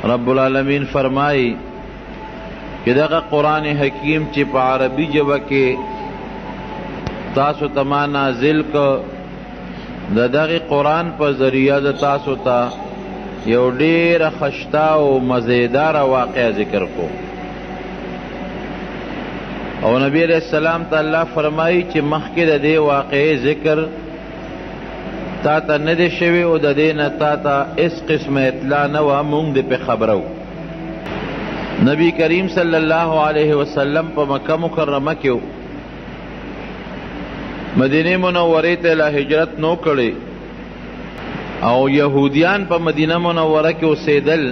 رب العالمین فرمائی کہ دغه قرآن حکیم چې په عربی ژبه کې تاسو ته ما نازل که د دغه قرآن په ذریعه د تاسو ته یو ډیره خشته او مزیداره واقعه ذکر کو او نبی علیہ السلام ته الله فرمایي چې مخکې د دې واقعې ذکر تا ته نه دی شوی او د دې نه تا ته هېڅ قسمه اطلاع نه وه مونږ دې پې خبره نبی کریم صلی الله علیه وسلم په مکه مکرمه کې مدینه منورې ته لا هجرت نو کړی او یهودیان په مدینه منوره کې اوسېدل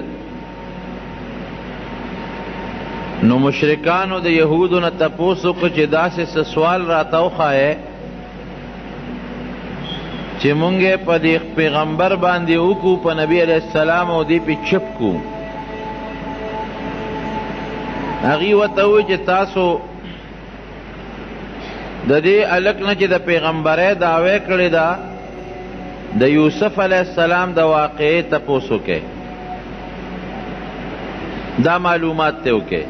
نو مشرکانو د یهودو نه تپوس وکړه چې داسې څه سوال راته وښایې چې مونږ یې په دې پیغمبر باندې وکړو په نبي علیه السلام او دې پې چپ کړو هغوی ورته ووایي چې تاسو د دې هلک نه چې د پیغمبرۍ دعوی کړې ده د یوسف علیه السلام د واقعې تپوس وکړئ دا معلومات ته وکړئ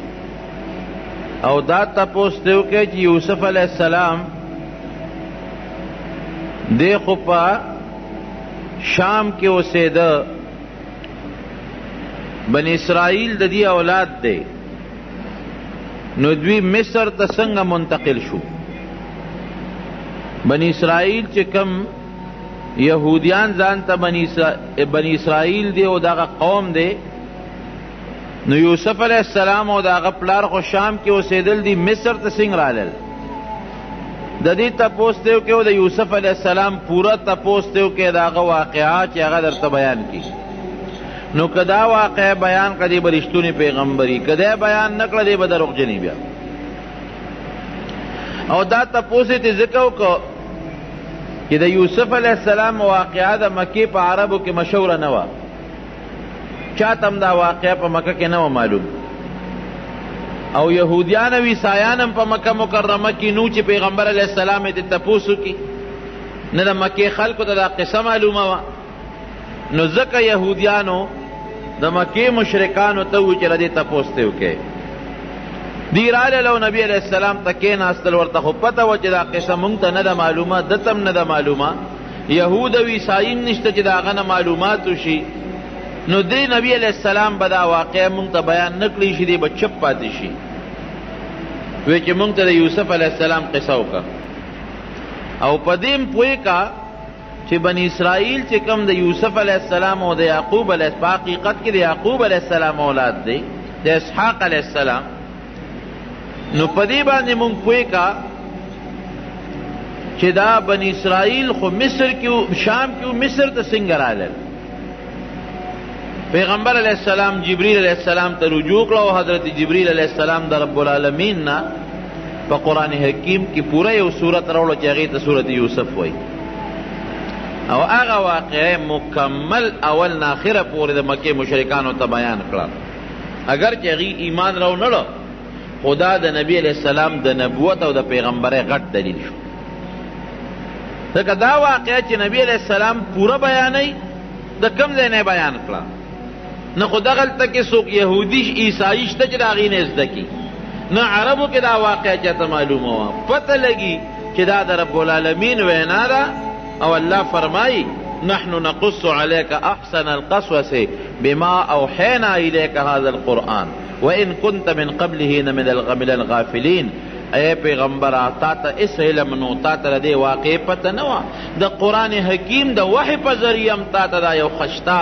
او دا تپوس ته وکړئ چې یوسف علیه السلام دی خو په شام کې اوسېده بني اسرائیل د دې اولاد دی نو دوی مصر ته څنګه منتقل شو بني اسرائیل چې کم یهودیان ځان ته بني اسرائیل دی او دغه قوم دی نو یوسف علیہ السلام او دغه پلار خو شام کې اوسېدل دي مصر ته څنګه رالل د دې تپوس ته وکړئ او د یوسف علیہ السلام پوره تپوس ته وکړئ د هغه واقعات چې هغه درته بیان کړي نو که دا واقعه بیان کړه دی به رښتونی پیغمبري که دی بیان نه کړه دی به دروغجني بیا او دا تپوس یې ځکه وکړه چې د یوسف علیہ السلام واقعه د مکې په عربو کې مشهوره نه وه چاته هم دا واقعه په مکه کې نه وه معلوم او یهودیان او عیسایان هم په مکه مکرمه کې نو چې پیغمبر علیه السلام یې د تپوس وکړي نه د مکې خلکو ته دا قصه معلومه وه نو ځکه یهودیانو د مکې مشرکانو ته ووایي چې له دې تپوس ته وکړئ دی رالل او نبی علیہ السلام ته کېناستل ورته خو پته وه چې دا قصه مونږ ته نه ده معلومه ده ته هم نه ده معلومه یهود او عیسایین نشته چې د هغه نه معلومات وشي نو دی نبی علیہ السلام به دا واقعه مونږ ته بیان نه کړي شي دی به چپ پاتې شي وی چې مونږ ته د یوسف علیہ السلام قصه وکړه او په دې م پوهې کا چې بني اسرائیل چې کوم د یوسف علیہ السلام او د یعقوب علیہ په حقیقت کې د یعقوب علیہ السلام اولاد دی د اسحاق علیہ السلام نو په دې باندې مونږ پوهې کا چې دا بني اسرائیل خو مصر کې شام کې مصر ته څنګه رالل پیغمبر علیہ السلام جبریل علیہ السلام ته رجوع کړه او حضرت جبریل علیہ السلام د رب العالمین نه په قرآن حکیم کې پوره یو صورت راوړه چې هغې ته صورت یوسف وایي او هغه واقعه مکمل اول نه آخره پورې د مکې مشرکانو ته بیان کړه اگر چې هغې ایمان راونړه خو دا د نبی علیہ السلام د نبوت او د پیغمبرۍ غټ دلیل شو ځکه دا واقعه چې نبی علیہ السلام پوره بیانوي د کوم ځای نه بیان کړه نه خو دغلته کې څوک یهودي عیسایي شته چې د هغې نه زده کړي نه عربو کې دا واقعه چاته معلومه وه پته لګي چې دا د رب العالمین وینا ده او الله فرمایي نحن نقص عليك احسن القصص بما اوحينا اليك هذا القرآن وان كنت من قبله من الغافلين اے پیغمبر تا ته اس علم نو تا ته دې واقع پته نه وه د قرآن حکیم د وحی په ذریعه هم تا ته دا یو خشته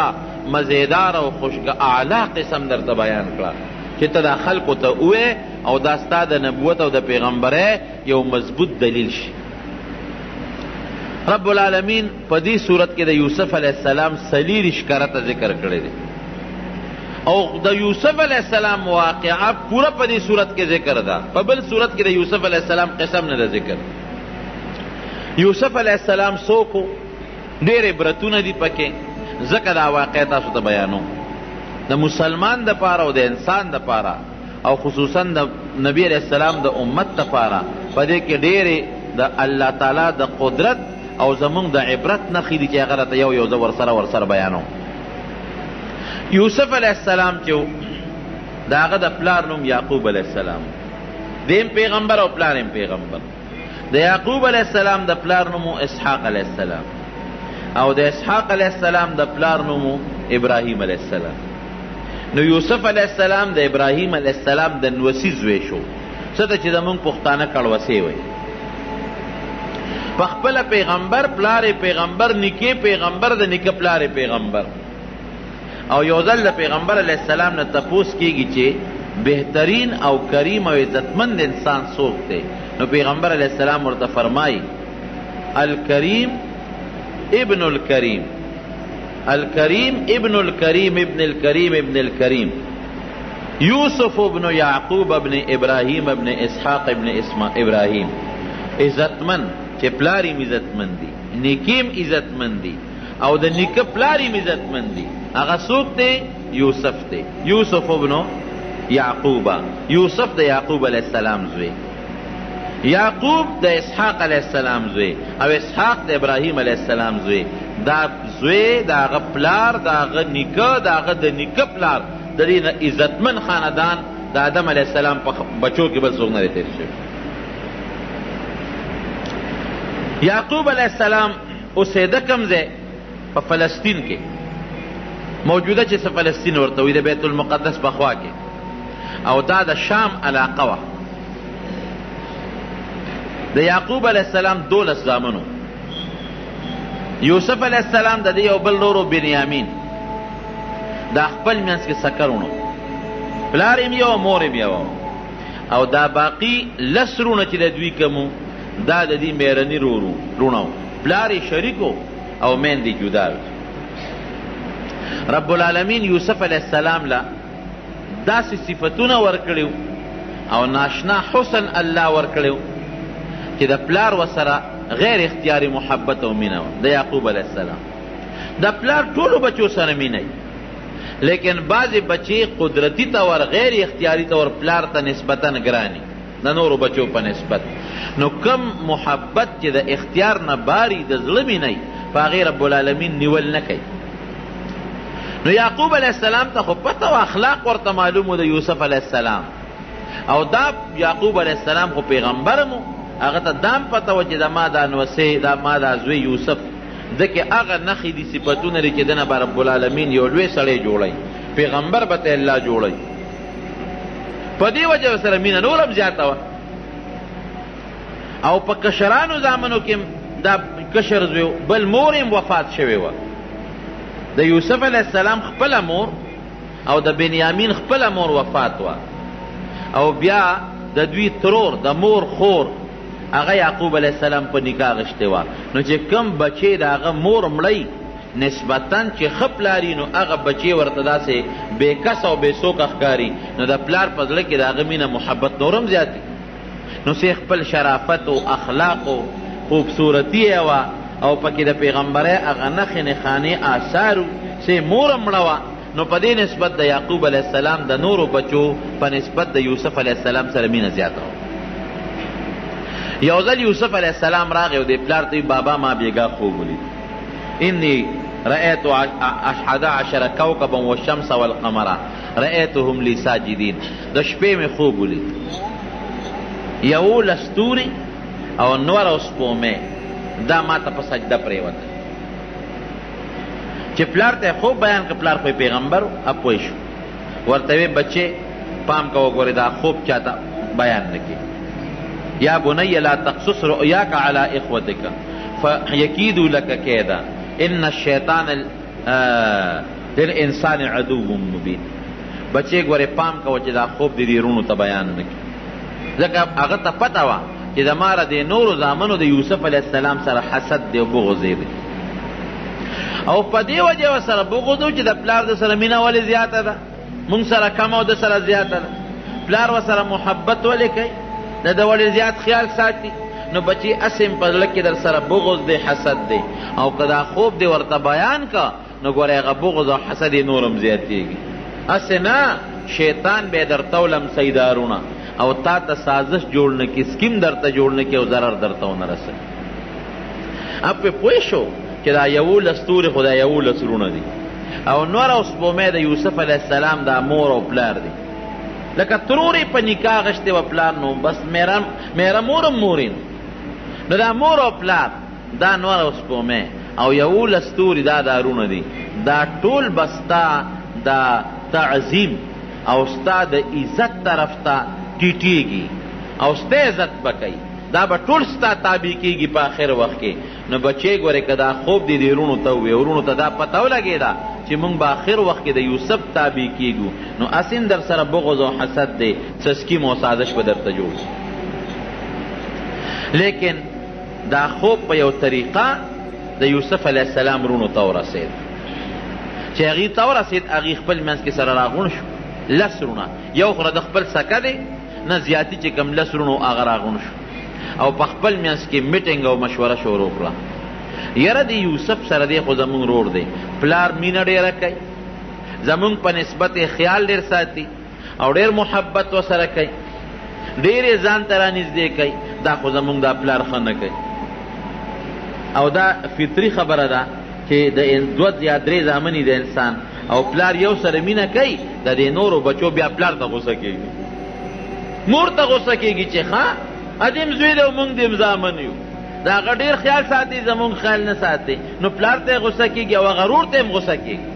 مزیدار او خوشګه اعلی قسم درته بیان کړه چې ته دا خلکو ته ووایې او دا ستا د نبوت او د پیغمبرۍ یو مضبوط دلیل شي رب العالمین په دې صورت کې د یوسف علیہ السلام څلېرویشت کرته ذکر کړی دی او د یوسف علیہ السلام واقعه پوره په دې صورت کې ذکر ده په بل صورت کې د یوسف علیہ السلام قسم نه ده ذکر یوسف علیہ السلام څوک ډېر عبرتونه دي پکې ځکه دا واقعه تاسو ته بیانو د مسلمان دپاره او د انسان دپاره او خصوصا د نبی علیہ السلام د امت دپاره په دې کې ډېرې د الله تعالی د قدرت او زمونږ د عبرت نښې دي چې هغه راته یو یو زه ورسره بیانوم یوسف علیہ السلام چې د هغه د پلار نوم یعقوب علیہ السلام، دیم پیغمبر او پلاریم پیغمبر. د یعقوب علیہ السلام د پلار نوم اسحاق علیہ السلام، او د اسحاق علیہ السلام د پلار نوم ابراهیم علیہ السلام. نو یوسف علیہ السلام د ابراهیم علیہ السلام د نوسی زوی شو، څه ته چې زمونږ پښتانه کړوسی وایي. پخپله پیغمبر، پلار پیغمبر، نیکه پیغمبر، د نیکه پلار پیغمبر. او یو ځل د پیغمبر علیہ السلام نه تپوس کیږي چې بهترین او کریم او عزتمند انسان څوک دی؟ نو پیغمبر علیہ السلام ورته فرمایي الکریم ابن الکریم، الکریم ابن الکریم ابن الکریم ابن الکریم، یوسف ابن یعقوب ابن ابراہیم ابن اسحاق ابن ابراہیم. عزتمن چې پلاریم عزتمند دی، نیکیم عزتمند دی، او د نیکه پلاریم عزتمند دی. هغه څوک دی؟ یوسف دی. یوسف ابن یعقوب، یوسف د یعقوب علیہ السلام زوی، یعقوب د اسحاق علیہ السلام زوی، او اسحاق د ابراهیم علیہ السلام زوی. دا زوی د هغه پلار، د هغه نیکه، د هغه د نیکه پلار، د دې عزتمن خاندان د آدم علیہ السلام په بچو کې بل څوک نه دی تیر شوی. یعقوب علیہ السلام اوسېده کوم ځای؟ په فلسطین کې، موجوده چې څه فلسطین ورته وایي، د بیت المقدس په خوا کې، او دا د شام علاقه وه. د یعقوب علیہ السلام 12 زامنو. یوسف علیہ السلام د دې یو بل ورور بنیامین، دا خپل منځ کې سکرونو، پلار یې یو مور یې یو، او دا باقي 10 رونه چې د دوی کومو دا د دې میرني رونه و، پلار یې شریکو او میندې جدا وي. رب العالمین یوسف علیہ السلام له داسې صفتونه ورکړي او ناشنا حسن الله ورکړي چې د پلار وسره غیر اختیاري محبت او مینه وه. د یعقوب علیہ السلام د پلار ټولو بچو سره مینه وي، لیکن بعضې بچې قدرتي طور غیر اختیاري طور پلار ته نسبتا ګراني د نورو بچو په نسبت. نو کم محبت چې د اختیار نه باري د زړه مینه وي، په هغې رب العالمین نیول نه کوي. نو یعقوب علیہ السلام ته خو پته و، اخلاق ورته معلوم و د یوسف علیہ السلام، او دا یعقوب علیہ السلام خو پیغمبرم و، هغه ته دام پته و چې د ما دا نوسی، دا ما دا زوی یوسف، ده کې هغه نښې دي صفتونه لري چې دنه به رب العالمین یو لوی سړی جوړوي، پیغمبر به ته الله جوړوي. په دې وجه سره مینه نور هم زیاته وه. او په کشرانو زامنو کې دا کشر زوی بل مور هم وفات شوې وه. د یوسف علیہ السلام خپله مور او د بنیامین خپله مور وفات وه، او بیا د دوی ترور د مور خور هغه یعقوب علیہ السلام په نکاح غشتې وه. نو چې کم بچې د هغه مور مړی نسبتا چې ښه پلاري، نو هغه بچې ورته داسې بې کس او بې سوکه ښکاري، نو د پلار په زړه کې د هغه مینه محبت نورم زیاتي. نو سې خپل شرافت او اخلاق او خوبصورتي یې وه، او پکې د پیغمبرۍ هغه نښې نښانې آثارو چې مور مړه وه. نو په دې نسبت د یعقوب علیہ السلام د نورو بچو په نسبت د یوسف علیہ السلام سره مینه زیاته وه. یو ځل یوسف علیہ السلام راغی او د پلار ته بابا ما بیګا خوب ولید، انی رأیت 11 کوکبا والشمس والقمر رأیتهم لی ساجدین. د شپې مې خوب ولید 11 ستوري او نور او سپومې دا ما ته په سجده پرېوته. چې پلار ته خوب بیان که، پلار خو پیغمبر اپوی شو، ورته وی بچې پام کوه ګورې دا خوب چاته بیان نه کړي. یا بنی لا تقصص رؤیاک علی اخوتک فیکیدوا لک کیدا ان الشیطان للانسان عدو مبین. بچې ګورې پام کوه چې دا خوب د دې رونو ته بیان نه کړي، ځکه هغه ته پته وه چې د ماره د نورو زامنو د یوسف علیہ السلام سره حسد دی او بغض دی، او په دې وجه ورسره بغض و چې د پلار د سره مینه ولې زیاته ده، مونږ سره کمه او د سره زیاته ده. پلار ورسره محبت ولې کوي، د ده ولې زیات خیال ساتي. نو بچی اسم په زړه کې در سره بغض دی، حسد دی، او که دا خوب دی ورته بیان که، نو ګورې هغه بغض او حسد یې نورم زیاتېږي. هسې نه شیطان به یې درته ولمسوي دارونه، او تا ته سازش جوړ نه کړي، سکیم درته جوړ نه کړي او ضرر درته ونه رسوي. اب پې پوه شو چې دا 11 ستوري خو دا 11 رونه دي. او نور او سپومې د یوسف علیه السلام دا مور او پلار دی. لکه ترورې په نکاح غشتې و پلار نو بس میره مورم مورین. نو دا مور او پلار دا نور او سپومې او 11 ستوري دا دارونه دي. دا ټول بستا دا تعظیم او ستا د عزت طرف ته ټیټېږي او ستا عزت به کوي. دا به ټول ستا تابع کېږي په آخر وخت کې. نو بچې ګورې که دا خوب دي ورونو ته ووایې، ورونو ته دا پته ولګېده چې موږ به آخر وخت کې د یوسف تابع کېږو، نو اسین در سره بغض او حسد دی، څه سکیم او سازش به درته جوړ شي. لیکن دا خوب په یو طریقه د یوسف علیه السلام ورونو ته ورسېد. چې هغې ته ورسېد هغې خپل منځ کې سره راغونډ شو. 10 ورونه، یو خو د خپل سکه دی نه زیاتي چې کوم 10 ورونو هغه راغونډ شو او په خپل منځ کې میټینګ او مشوره شروع کړه. یاره د یوسف سره دی خو زمونږ رور دی، پلار مینه ډېره کوي، زمونږ په نسبت یې خیال ډېر ساتي او ډېر محبت ورسره کوي، ډېر یې ځان ته رانږدې کوي. دا خو زمونږ دا پلار ښه نه کوي. او دا فطري خبره ده چې د 2 یا 3 زامنې د انسان او پلار یو سره مینه کوي، د دې نورو بچو بیا پلار ته غوسه کېږي، مور ته غوسه کېږي چې ښه ادیم زوی دی او موږ دیم زامن یو. د هغه ډېر خیال ساتي، زمونږ خیال نه ساتي، نو پلار ته یې غوسه کېږي او هغه رور ته یې غوسه کېږي.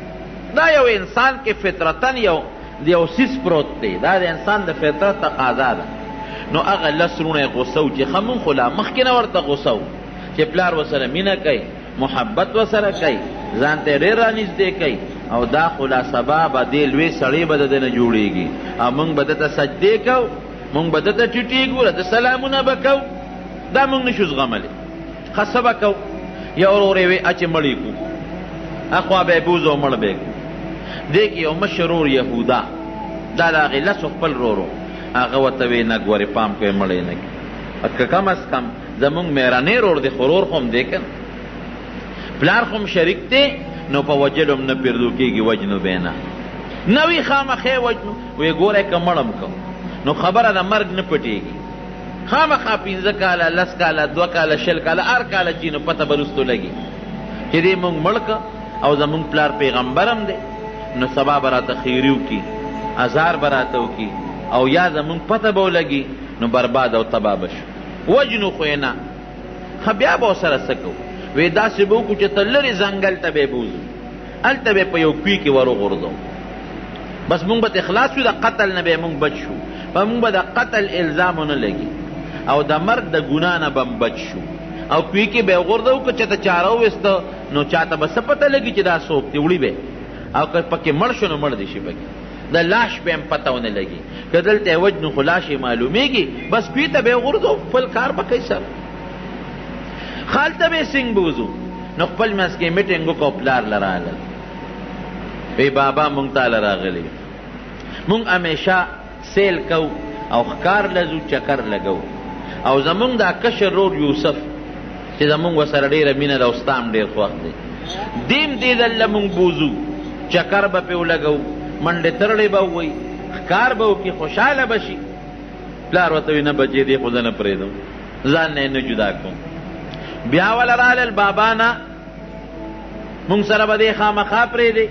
دا یو انسان کې فطرتن یو سیس پروت دی، دا د انسان د فطرت تقاضا ده. نو هغه 10 ورونه یې غوسه و چې ښه مونږ خو لا مخکې نه ورته غوسه و چې پلار ورسره مینه کوي، محبت ورسره کوي، ځان ته یې ډېر رانږدې کوي او دا خو لا سبا به دې لوی سړی به د ده نه جوړېږي او موږ به ده ته سجدې کوو، موږ به ده ته ټیټېږو، د سلامونه به کوو. دا موږ نشو زغملی. ښه څه به کوو؟ یو ورور یې وی اچې مړ یې کړو، اخوا به یې بوځو مړ به یې کړو. دې کې یو مشر ورور یهودا، دا د هغې 10 خپل ورور و، هغه ورته وی نه ګورې پام کوې مړ یې نه کړي، که کم از کم زمونږ مهرنی ورور دی خو ورور خو هم دی که پلار خو هم شریک دی، نو په وجلو هم نه پیردو کېږي، وجنو به نه نه وي خامخې وجنو. وی ګوری که مړم کو نو خبره د مرګ نه پټېږي، خامخا 15 کاله 10 کاله 2 کاله 20 کاله هر کاله چې نو پته به رستو لګي چې دې مونږ مړ که او زمونږ پلار پیغمبر هم دی، نو سبا به راته خیري وکړي، ازار به راته وکړي او یا زمونږ پته به ولګي، نو برباد او تباه به شو. وجنو خو یې نه. ښه بیا به ورسره څه کوو؟ وی داسې به وکړو چې ته لرې ځنګل ته به یې بوځو، هلته به یې په یو کوي کې ور وغورځو، بس مونږ به اخلاص شو، د قتل نه به مونږ بچ شو، په مونږ به د قتل الزام ونه لګي او د مرګ د ګناه نه به بچ شو. او کوي کې به یې وغورځو، که چېته چاره وویسته نو چاته به څه پته لګي چې دا څوک دی، وړي به او که پکې مړ شو نو مړ دې شي پکې، د لاش به هم پته ونه لګي. که دلته یې وجنو خو لاش یې معلومېږي، بس کوي ته به یې وغورځو، خپل کار به کوي سر. خالته به یې څنګ بوځو، نو خپل منځ کې میټینګ وکړو، پلار له راغلل، وی بابا مونږ تاله راغلی، مونږ همیشه سیل کو او ښکار لځو، چکر لګو او زمونږ دا کشر رور یوسف چې زمونږ ورسره ډېره مینه ده او ستا هم ډېر خوښ دی، دیم دې دله مونږ بوځو، چکر به پې ولګو، منډې ترړې به ووایي، ښکار به وکړي، خوشحاله به شي. پلار ورته وي نه بچې دې خو زه نه پرېږدم، ځان نه یې نه جدا کوم. بیا وله رالل بابا نه مونږ سره به دې خامخا پرېږدې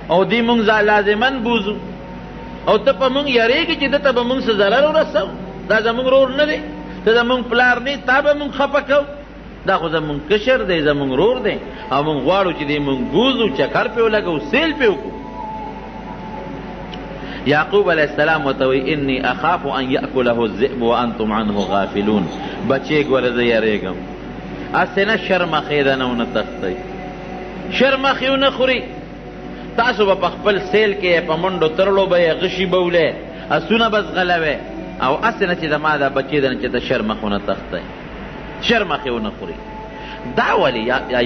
او دی مونږ لازمن بوزو او ته په مونږ یریږي چې دته به مونږ څه ضرر ورسو، دا زمونږ رور نه دی، ته زمونږ پلار نه تا به مونږ خفه کوو، دا خو زمونږ کشر دی، زمونږ رور دی او مونږ غواړو چې دی مونږ بوزو، چکر پې ولګو، سیل پې وکړو. یعقوب علیه السلام ورته وایي انی اخاف ان یأکله الذئب وانتم عنه غافلون. بچې ګوره زه یریږم، هسې نه شرمخې ده نه ونه تښتئ، شرمخې ونه خوري، تاسو به په خپل سیل کې په منډو ترړو به یې غشي به ولې، اسونه به ځغلوئ او هسې نه چې زما دا بچې ده نه چې ته شرمخ ونه تښتئ، شرمخې ونه خوري. دا ولې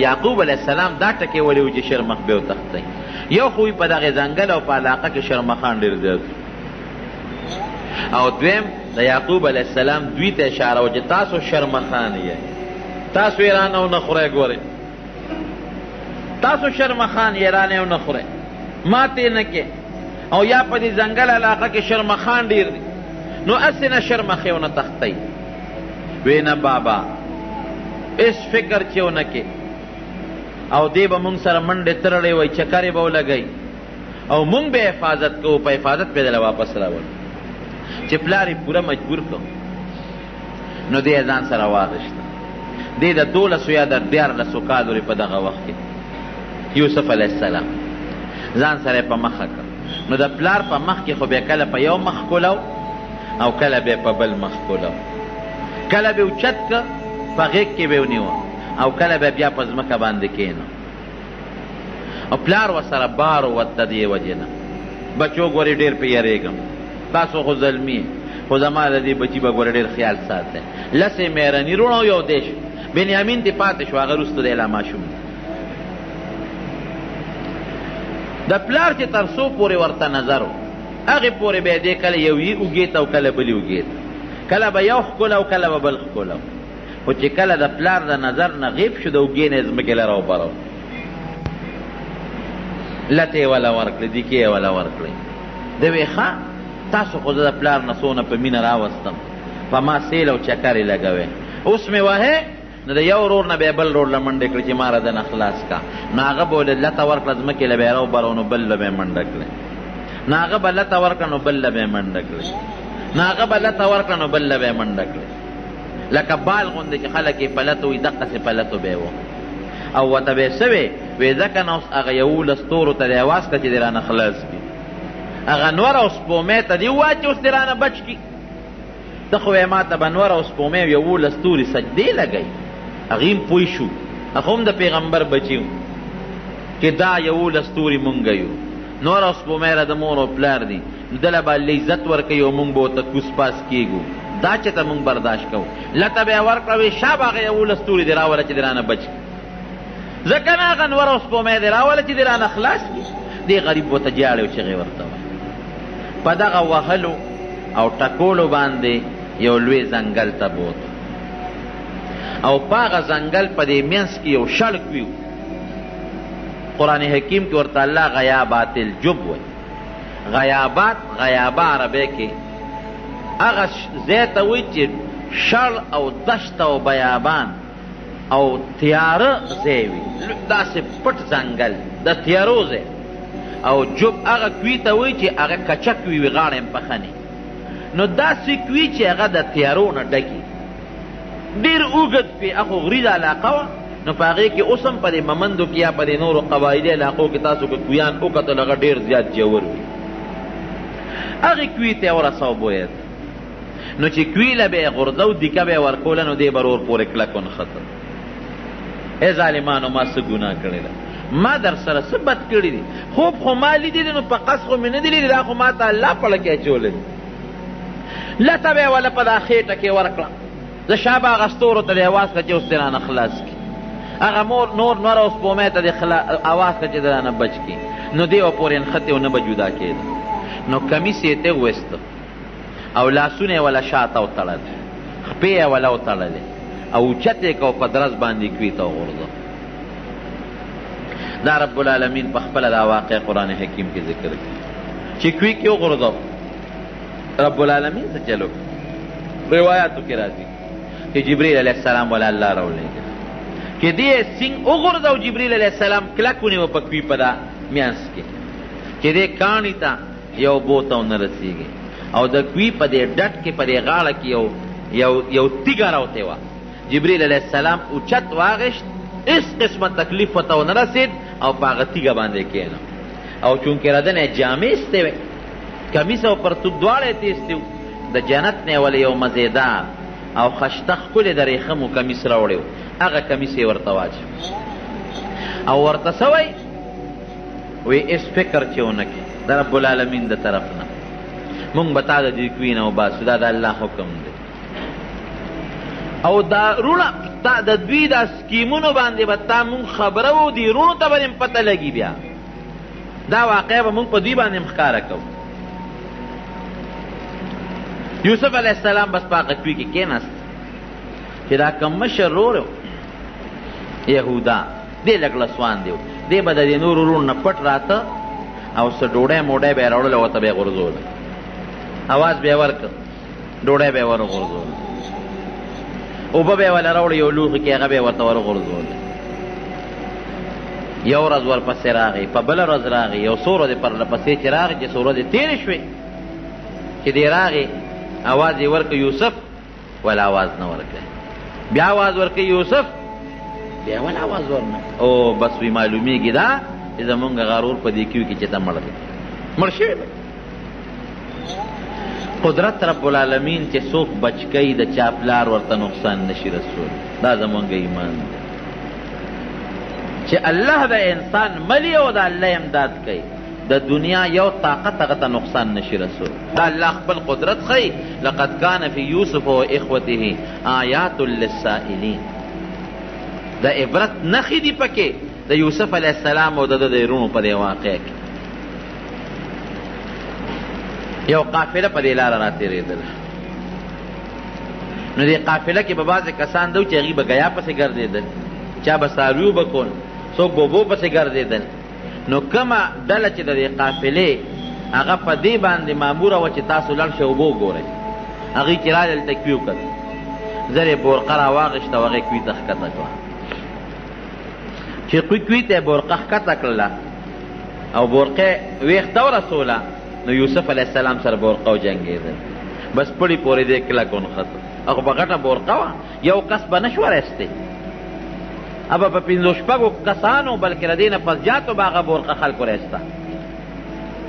یعقوب علیه السلام دا ټکې ولې و چې شرمخ به وتښتئ؟ یو خو په دغې ځنګل او په علاقه کې شرمخان ډېر زیات، او دویم د یعقوب علیه السلام دوی ته اشاره و چې تاسو شرمخان یې، تاسو یې رانه ونه خورئ، ګورئ تاسو شرمخان یې رانه ونه خورئ، ماتې نه کې، او یا په دې ځنګل علاقه کې شرمخان ډېر دي، نو هسې نه شرمخې ونه تښتئ. وی نه بابا هېڅ فکر چې ونه کې او دی به مونږ سره منډې ترړې وای چکرې به ولګئ او مونږ به حفاظت کوو په حفاظت به دله واپس راول چې پلار یې پوره مجبور کړو نو دی ځان سره واغېسته دی د 12 یا د 14 کالو په دغه وخت کې یوسف علیه السلام ځان سره په مخه کړ نو د پلار په مخ کې خو بیا کله په یو مخ کولو او کله بیا په بل مخ کولو کله به اوچت که په غیږ کې به ونیوه او کله به بیا په ځمکه باندې کېنو او پلار ورسره بار ووت د دې وجې نه بچو ګورې ډېر پې یېرېږم تاسو خو زلمي خو زما د دې بچي به ګوره ډېر خیال ساتئ 10 مېرني وروڼه او یو دیش بنیامین دې پاتې شو هغه وروسته دی لا ماشوم د پلار چې تر څو پورې ورته نظر و هغې پورې به یې دی کله یو یې اوږې ته او کله بلې اوږې ته کله به یو ښکله او کله به بل ښکله خو چې کله د پلار د نظر نه غیب شو د اوږې نه یې ځمکې له راوبرو لته یې وله ورکړې دیکې یې وله ورکړې ده وی ښه تاسو خو زه د پلار نه څونه په مینه راوستم په ما سیل او چکر یې لګوې اوس مې وهې نو د یو ورور نه به یې بل ورور له منډې کړې چې ما را دنه خلاص کا نو هغه به ولې لته ورکړه ځمکې له به یې راوبرو نو بل له به یې منډه کړې نو هغه به لته ورکړه نو بل له به یې منډه کړې نو هغه به لته ورکړه نو بل له به یې منډه کړې لکه بال غوندې چې خلک یې پلتو وي دقسې پلتو به یې و او ورته به یې څه وې وې ځکه نو اوس هغه 11 ستورو ته دې اواز کړه چې دې رانه خلاص کړي هغه نور او سپومې ته دې ووایه چې اوس دې رانه بچ کړي ته خو یې ما ته به نور او سپومې 11 ستوري سجدې لګئ هغې هم پوه شو هغه هم د پیغمبر بچي و چې دا 11 ستوري مونږ یو نور او سپومې را د مور او پلار دي دله به الله عزت ورکوي او مونږ به ورته کوس پاس کېږو دا چې ته مونږ برداشت کوو لته به یې ورکړه وې شا به هغه 11 ستوري دې راوله چې دې رانه بچ کړي ځکه نه هغه نور او سپومې دې راوله چې دې رانه خلاص کړي دې غریب ورته جاړې او چغې ورته وایي په دغه وهلو او ټکولو باندې یو لوی ځنګل ته بوت او په هغه ځنګل په دې منځ کې یو شړک وي قرآن حکیم کې ورته الله غیابات الجب وایي غیابات غیابه عربی کې هغه ځای ته وایي چې شړ او دشت او بیابان او تیاره ځای وي داسې پټ ځنګل د تیارو ځای او جب هغه کوي ته وایي چې هغه کچک وي غاړه یې پخنې نو داسې کوي چې هغه د تیارو نه ډکي ډېر اوږد پې هغه غریزه علاقه وه نو په هغې کې اوس هم په دې ممندو کې یا په دې نورو قبایلي علاقو کې تاسو که کویان وکتل هغه ډېر زیات جوور وي هغې کوي ته یې ورسو بوید نو چې کوي له به یې غورځو دیکه به یې ورکوله نو دې به ور پورې کلک ونښته ای ظالمانو ما څه ګناه کړې ده ما در سره څه بد کړي دي خوب خو ما لیدي دي نو په قصد خو مې نه دي لیدي دا خو ما ته الله پړه کې اچولی دي لته به یې وله په دا خېټه کې ورکړه زه شا به هغه ستورو ته دې اواز کړه چې اوس دې رانه خلاص کړي هغه نور او سپومې ته دې اواز کړه چې دې رانه بچ کړي نو دې به پورې نښتې او نه به جدا کېده نو کمیس یې ته وویسته او لاسونه یې وله شاته وتړل خپې یې وله وتړلې او اوچت یې که په درز باندې کوي ته وغورځه دا رب العالمین په خپله دا واقع قرآن حکیم کې ذکر کړي چې کوي کې وغورځو رب العالمین څه چلو روایاتو کې راځي چې جبریل علیه السلام ولا الله راولېږي چې دې سینګ وغورځو جبریل علیه السلام کلک ونیوه په کوي په دا میانس کې چې دې کاڼي ته یو بوته ونه رسېږي او د کوي په دې ډټ کې په دې غاړه کې یو تیږه راوتې وه جبریل علیه السلام اوچت واغېشت هېڅ قسمه تکلیف ورته ونه رسېد او په هغه تیږه باندې کېنه او چونکې ردنه یې جامې ایستې وې کمیس او پرتوب دواړه یې تېستې و د جنت نه یې ولې یو مزېدار او خشته ښکلې د ریخمو کمیس راوړی و هغه کمیس یې ورته واچو او ورته څه وایي وی هېڅ فکر چې ونه کړي د رب العالمین د طرف نه مونږ به تا د دې کوي نه وباسو دا د الله حکم دی او دا رونه د دوی دا سکیمونو باندې به تا مونږ خبره وو دې رونو ته به دې پته لګي بیا دا واقع به مونږ په دوی باندې ښکاره کوو یوسف علیه السلام بس په هغه کوي کې کېناست چې دا کم مشر ورور و یهودا دې لږ لسوان دی و دې به د دې نورو وروڼو نه پټ راته او څه ډوډۍ موډۍ به یې راوړله ورته به یې غورځوله اواز به یې ورکړ ډوډۍ به یې ورغورځوله اوبه به یې وله راوړه یو لوښي کې هغه به یې ورته ورغورځوله یو ورځ ورپسې راغی، په بله ورځ راغی، یو څو ورځې پرلپسې چې راغی، چې څو ورځې تېرې شوې چې دی راغی اواز یې ورکړ یوسف، ول اواز نه ورکړی، بیا اواز ورکړ یوسف، بیا ول اواز ورنه. او بس وی معلومیږي دا چې زمونږ غرور په دې کې وي چې ته مړ دی، مړ شوی دی. قدرت رب العالمین چې څوک بچ کوي د چا پلار ورته نقصان نشي رسول، دا زمونږ ایمان دی چې الله د انسان ملی او د الله امداد کوي، د دنیا یو طاقت هغه ته نقصان نشي رسول. دا الله خپل قدرت ښیي. لقد کان فی یوسف و اخوته آیات للسائلین، د عبرت نښې دي پکې د یوسف علیه السلام او د ده د وروڼو په دې واقع کې. یو قافله په دې لاره راتېرېدله، نو دې قافله کې به بعضې کسان دو چې هغوی به ګیا پسې ګرځېدل، چا به څاروي به کول، څوک به اوبو پسې ګرځېدل. نو کومه ډله چې د دې قافلې هغه په دې باندې ماموره وه چې تاسو لاړ شئ اوبه وګورئ، هغوی چې راغلل هلته کوي وکتل، زر یې بورقه راواغېسته او هغې کوي ته ښکته کړه. چې کوي ته یې بورقه ښکته کړله او بورقه ویښته ورسوله، نو یوسف علیه السلام سره بورقه وجنګېدل، بس پړي پورې دې کلک ونښته. هغه به غټه بورقه وه، یو کس به نه شوه رایستی، ابا په پنځو شپږو کسانو بلکې د دې نه پس زیاتو به هغه بورقه خلکو رایسته.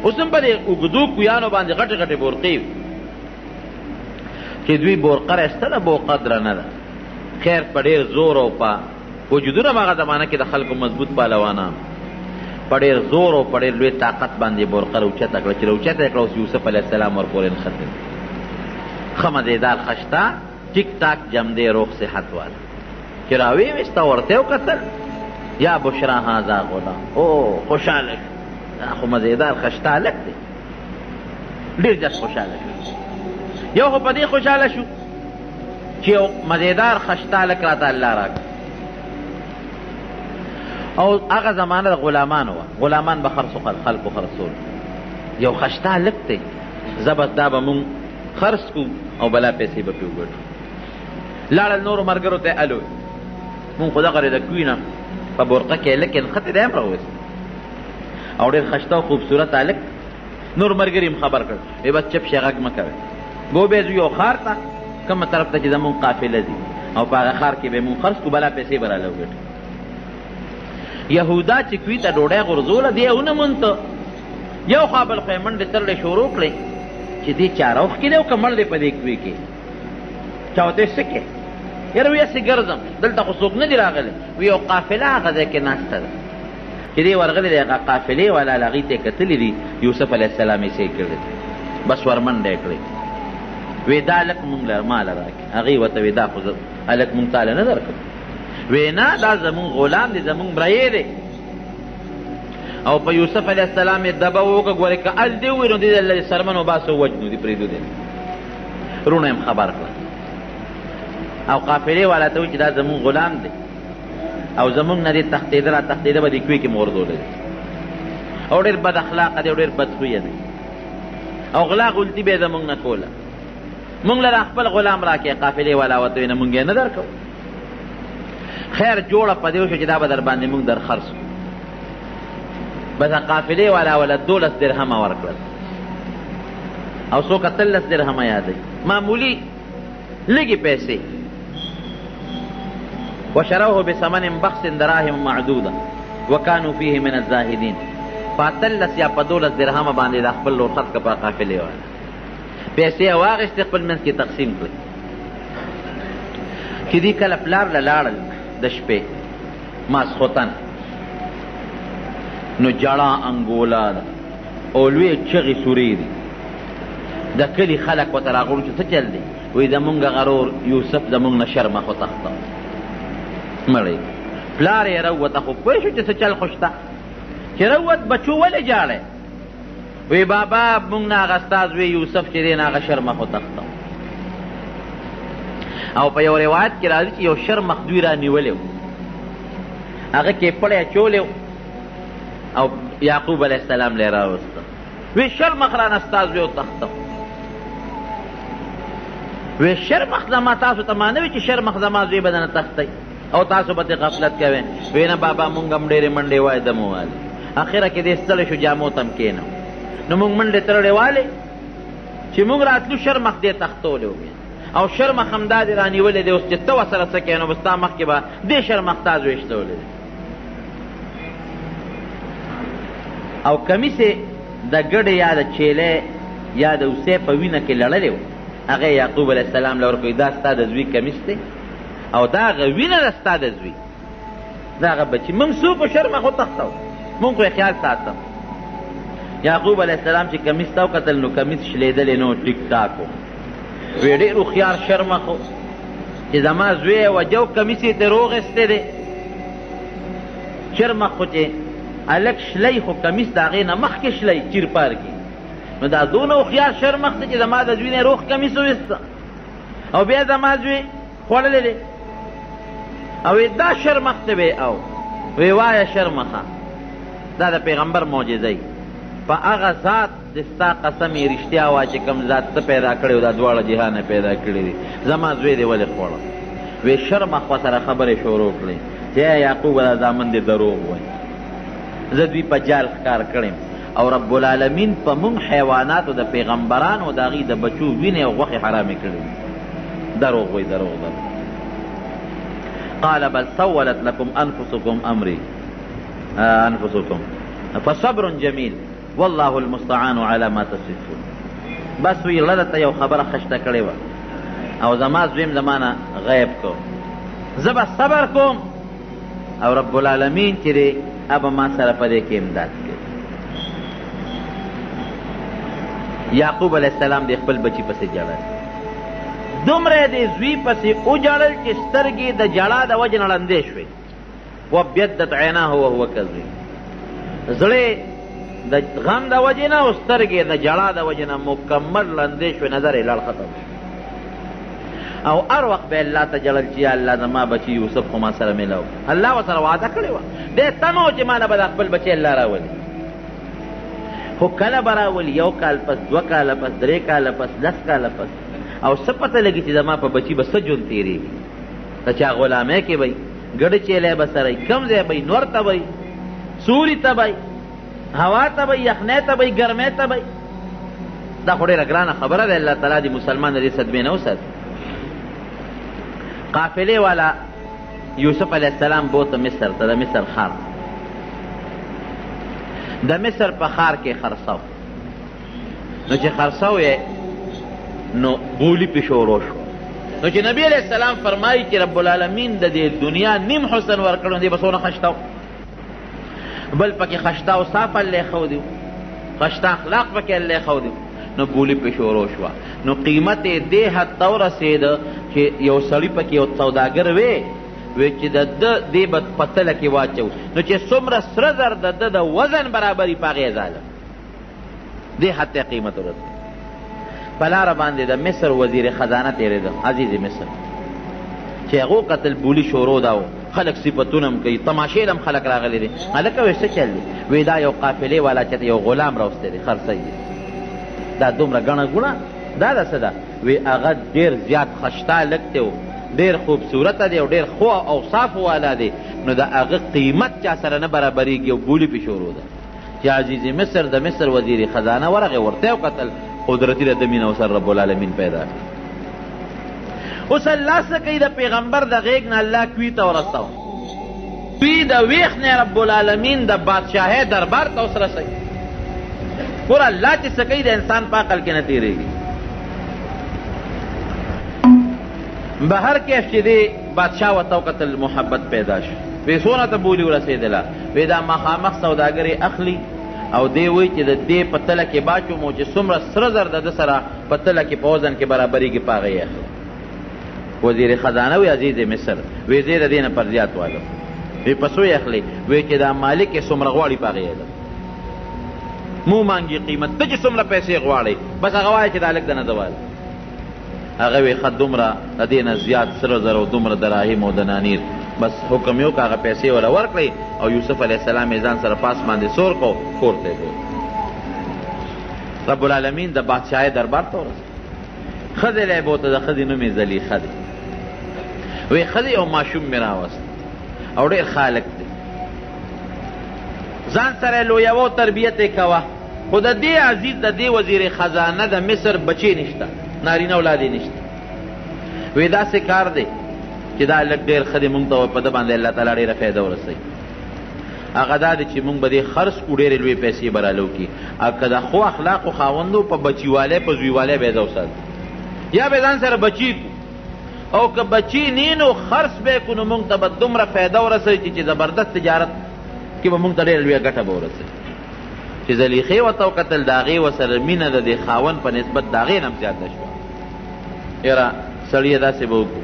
اوس هم په دې اوږدو کویانو باندې غټې غټې بورقې وي چې دوی بورقه رایسته ده، بورقه درنه ده. خیر په ډېر زور او په وجودونه هغه زمانه کې د خلکو مضبوط پهلوانان په ډېر زور او په ډېر لوی طاقت باندې بورقه راوچته کړه. چې راوچته یې کړه اوس یوسف علیه السلام ورپورې نښتل. ښه مزېدار خشته ټیک ټاک جمدې روغ صحت والا چې راویې ویسته ورته یې وکتل، یا بشرا هذا غلام، او خوشحاله شو، دا خو مزېدار خشته هلک دی، ډېر جس خوشحاله شو. یو خو په دې خوشحاله شو چې یو مزېدار خشته هلک راته الله راکړه. او هغه زمانه د غلامانو وه، غلامان به خلکو خرڅول. یو خشته هلک دی، زه بس دا به مونږ خرڅ کړو او بلا پیسې به پرې وګټو. لاړل نورو ملګرو ته الو مونږ خو دغه د کوی نه په بورقه کې هلک نښتې دی هم راوویست او ډېر خشته او خوبصورت هلک. نور ملګري هم خبر کړ، وی بس چپ شئ غږ مه کوئ، به وبېځو یو ښار ته کومه طرف ته چې زمونږ قافله ځي او په هغه ښار کې به مونږ خرڅ کړو، بلا پیسې به راله وګټو. یهودا چې کوی ته ډوډۍ غورځوله دی یې ونه مونته، یو خوا بل خوا یې منډې ترلې شروع کړې چې دې چاره اوښکې دی او که مړ دی په دې کوی کې. چا ورته ویل څه کې؟ یاره وی هسې ګرځم، دلته خو څوک نه دي راغلی. وی یو قافله هغه ځای کې ناسته ده چې دی ورغلی دی، هغه قافلې والا هغې ته یې کتلي دي، یوسف علیه السلام یې څه کړی دی، بس ورمنډه یې کړی. وی دا هلک مونږ له ماله راکړي. هغې ورته وی دا خو هلک مونږ تاله نه درکړو. وی نه دا زمونږ غلام دی، زمونږ برایې دی. او په یوسف علیه السلام یې دبه وکړه، ګورې که ال دې ووایي نو دې د سرمن وباسو وجنو دي پرېږدو دی. وروڼه یې خبر کړه او قافلې والا ته وایي چې دا زمونږ غلام دی او زمونږ نه دې تښتېده را تښتېده به دې کوی کې مو غورځولی دی او ډېر بد اخلاقه دی او ډېر بدخویه دی او غلا غلطي به یې زمونږ نه کوله. مونږ له خپل غلام راکړې. قافلې والا ورته وایي نه مونږ یې نه درکوو. خیر جوړه په دې وشوه چې دا به در باندې مونږ در خرڅ کړو. بس قافلې والا وله 12 درهمه ورکړل او څوک 13 درهمه یادوي، معمولي لږې پیسې. وشروه بثمن بخس دراهم معدوده وکانو فیه من الزاهدین. په 13 یا په 12 درهمه باندې د خپل لور خرڅ کړه په قافلې والا. پیسې یې واخېستې خپل منځ کې تقسیم کړې. چې دې کله پلار له لاړل د شپې ماسخوتن، نو جړه انګولا ده او لوی چغې سورې دي. د کلي خلک ورته راغلو چې څه چل دی؟ وایي زمونږ غرور یوسف زمونږ نه شرمه خو تخته مړی. پلار یې راووته خو پوه شو چې څه چل خو شته. چې راووت بچو ولې جاړی؟ وی بابا مونږ نه هغه استاذ وی یوسف چې دی نه هغه شرمه خو تخته. او په یو روایت کې راځي چې یو شرمخ دوی را نیولی و، هغه کې پړی اچولی او یعقوب علیه السلام لی راوسته. وی شرمخ رانه استاذ وی او تخته. وی شرمخ زما تاسو ته ما نه وي چې شرمخ زما زوی به دنه تختی. او تاسو به غفلت کوئ. وی نه بابا مونږ هم ډېرې منډې وای دم ووالې. اخره کې دې ستړی شو جامو ته هم کېنو. نو مونږ منډې تړلې والې چې مونږ راتلو شرمخ دې تختولی وو او شرمخ همدا دې رانیولې دی اوس چې ته ورسره څه کوې نو به ستا مخکې به دې شرمخ تا زویشتولی دی. او کمیس د ګډې یا د چیلې یا د اوسې په وینه کې لړلې وو. هغه یعقوب علیه السلام له ورکوي دا ستا د زوی کمیس دی او دا هغه وینه ده ستا د زوی، دا هغه بچي. موږ څو په شرمخ وتښتو، موږ خو یې خیال ساتم. یعقوب علیه السلام چې کمیس ته وکتل نو کمیس شلېدلې نو ټیک ټاک و. وی ډېر هوښیار شرمخ و چې زما زوی یې وجه و کمیس یې ترې روغېستی دی. شرمخ خو چې هلک شلی خو کمیس د هغې نه مخکې شلی چیر پار کې. نو دا دونه هوښیار شرمخ دی چې زما د زوی نه یې روغ کمیس وویسته او بیا زما زوی خوړلی دی. او دا شرمخ ته وی او وی وایه شرمخه دا د پیغمبر معجزه په هغه ذات د ستا قسم یې رښتیا وایه چې کوم ذات ته پیدا کړی و دا دواړه جهانه پیدا کړي دي، زما زوی دې ولې خوړه. وی شرمخ ورسره خبرې شروع کړې چې یعقوب دا زامن دې دروغ وایي، زه دوی په جال ښکار کړم او رب العالمین په مونږ حیواناتو د پیغمبرانو د هغوی د بچو وینې او غوښې حرامې کړي. دروغ وایي، دروغ. قال بل سولت لكم انفسكم امري انفسكم فصبر جميل والله المستعان على ما تصفون. بس وی لده ته یو خبره خشته کړې وه او زما زویم زمانه غیب کو، زه به صبر کوم او رب العالمین چې دی ابه ما سره په دې کې امداد کوي. یعقوب علیه السلام د خپل بچي پسې ژړل، دومره د زوی پسې وژړل چې سترګې د ژړا د وجې نه ړندې شوې. وابیضت عیناه وهو کظیم، زړې د غم د وجې نه او سترګې د ژړا د وجې نه مکمل ړندې شوې، نظر یې لاړ ختم شو. او هر وخت به الله ته ژړل چې یا الله زما بچي یوسف خو ما سره میلاو. الله ورسره وعده کړې وه، دې تمه وه چې ما نه به د خپل بچی الله راولي. خو کله به راولي، یو کال پس، 2 کاله پس، 3 کاله پس، 10 کاله پس. او څه پته لګي چې زما په بچي به څه ژوند تېرېږي. د چا غلامۍ کې به ګډه چیلی به سره کوم ځای به نور ته به سوري ته به هوا ته به یخنۍ ته به ګرمۍ ته به. دا خو ډېره ګرانه خبره ده. الله تعالی دې مسلمان د دې صدمې نه وساتي. قافلې والا یوسف علیه السلام بوته مصر ته، د مصر ښار. د مصر په ښار کې خرڅو. نو چې خرڅو یې نو بولی پې شروع شو. نو چې نبی علیه السلام فرمایي چې رب العالمین د دې دنیا نیم حسن ورکړو، نو دې به څونه خشته بل پکې خشته او صاف الله ښودي، خشته اخلاق پکې الله ښودي. نو بولی پې شروع شوه. نو قیمت یې دې حد ته ورسېده چې یو سړي پکې یو سوداګر وی چې د ده دې به په تله کې واچو، نو چې څومره سره زر د ده د وزن برابري په هغې ظالم دې حد ته قیمت ورسېد. په لاره باندې د مصر وزیر خزانه تېرېده، عزیز مصر، چې هغو قتل بولی شروع ده او خلک صفتونه هم کوي، تماشې هم خلک راغلی دي. هلکه وی څه چل دی؟ وی دا یو قافلې والا چې یو غلام راوستی دی، خرڅی دی. دا دومره ګڼه ګوڼه دا ده څه ده؟ وی هغه ډېر زیات خشته هلک دی او ډېر خوبصورته دی او ډېر ښو اوصافو والا دی. نو د هغه قیمت چا سره نه برابرېږي او بولي پې شروع ده. چې عزیز مصر د مصر وزیر خزانه ورغې ورته وکتل، قدرتي د ده مینه ورسره رب العالمین پیدا کړي. اوس الله څه کوي؟ د پیغمبر د غیږ نه الله کوي ته ورسو، کوي د ویښ نه رب العالمین د بادشاهۍ دربار ته اوس رسوي. ګوره الله چې څه کوي د انسان په عقل کې نه تېرېږي. بهر کیف چې دی بادشاه ورته وکتل، محبت پیدا شو. وی څونه ته بولي ورسېدله؟ وی دا مخامخ سوداګرې اخلي او دی وایي چې د دې په تله کې باچومو چې څومره سره زر د ده سره په تله کې په وزن کې برابرېږي په هغه یې اخلي. وزیر خزانه وی عزیز مصر، وی زه د دې نه پر زیات والم. وی په څو یې اخلي؟ وی چې دا مالک یې څومره غواړي په هغه یې علم. مو مانګي قیمت، ته چې څومره پیسې غواړئ بس هغه وایه چې دا هلک د نه زه والم. هغه وی ښه دومره د دې نه زیات سره زر او دومره دراهم او دنانیر. بس حکم یو که هغه پیسې وله ورکړئ او یوسف علیه السلام یې ځان سره پاس باندې سور کو، کور ته یې بوت. رب العالمین د بادشاهۍ دربار ته ورسېد. ښځې له یې بوته، د ښځې نوم یې زلیخه دی. وی ښځې او ماشوم مې راوست او ډېر خالق دی، ځان سره لویوه تربیت یې کوه، خو د دې عزیز د دې وزیر خزانه د مصر بچی نشته، نارینه اولاد یې نشته. وی داسې کار دی چې دا لږ ډېر ښه دی، مونږ ته په ده باندې الله تعالی ډېره فایده ورسوي. هغه دا دی چې مونږ به دې خرڅ کړو، ډېرې لویې پیسې به رالو کړي، او که د ښو اخلاقو خاوندو په بچیوالی په زویوالی به یې ځه وساتو، یا به ځان سره بچي کړو، او که بچی نی نو خرڅ به کړو، نو مونږ ته به دومره فایده ورسوي چې زبردست تجارت کې به مونږ ته ډېره لویه ګټه به ورسوي. چې زلیخې ورته وکتل، د هغې ورسره مینه د دې خاوند په نسبت د هغې نه هم زیاته شوه. یاره سړیه داسې به وکړو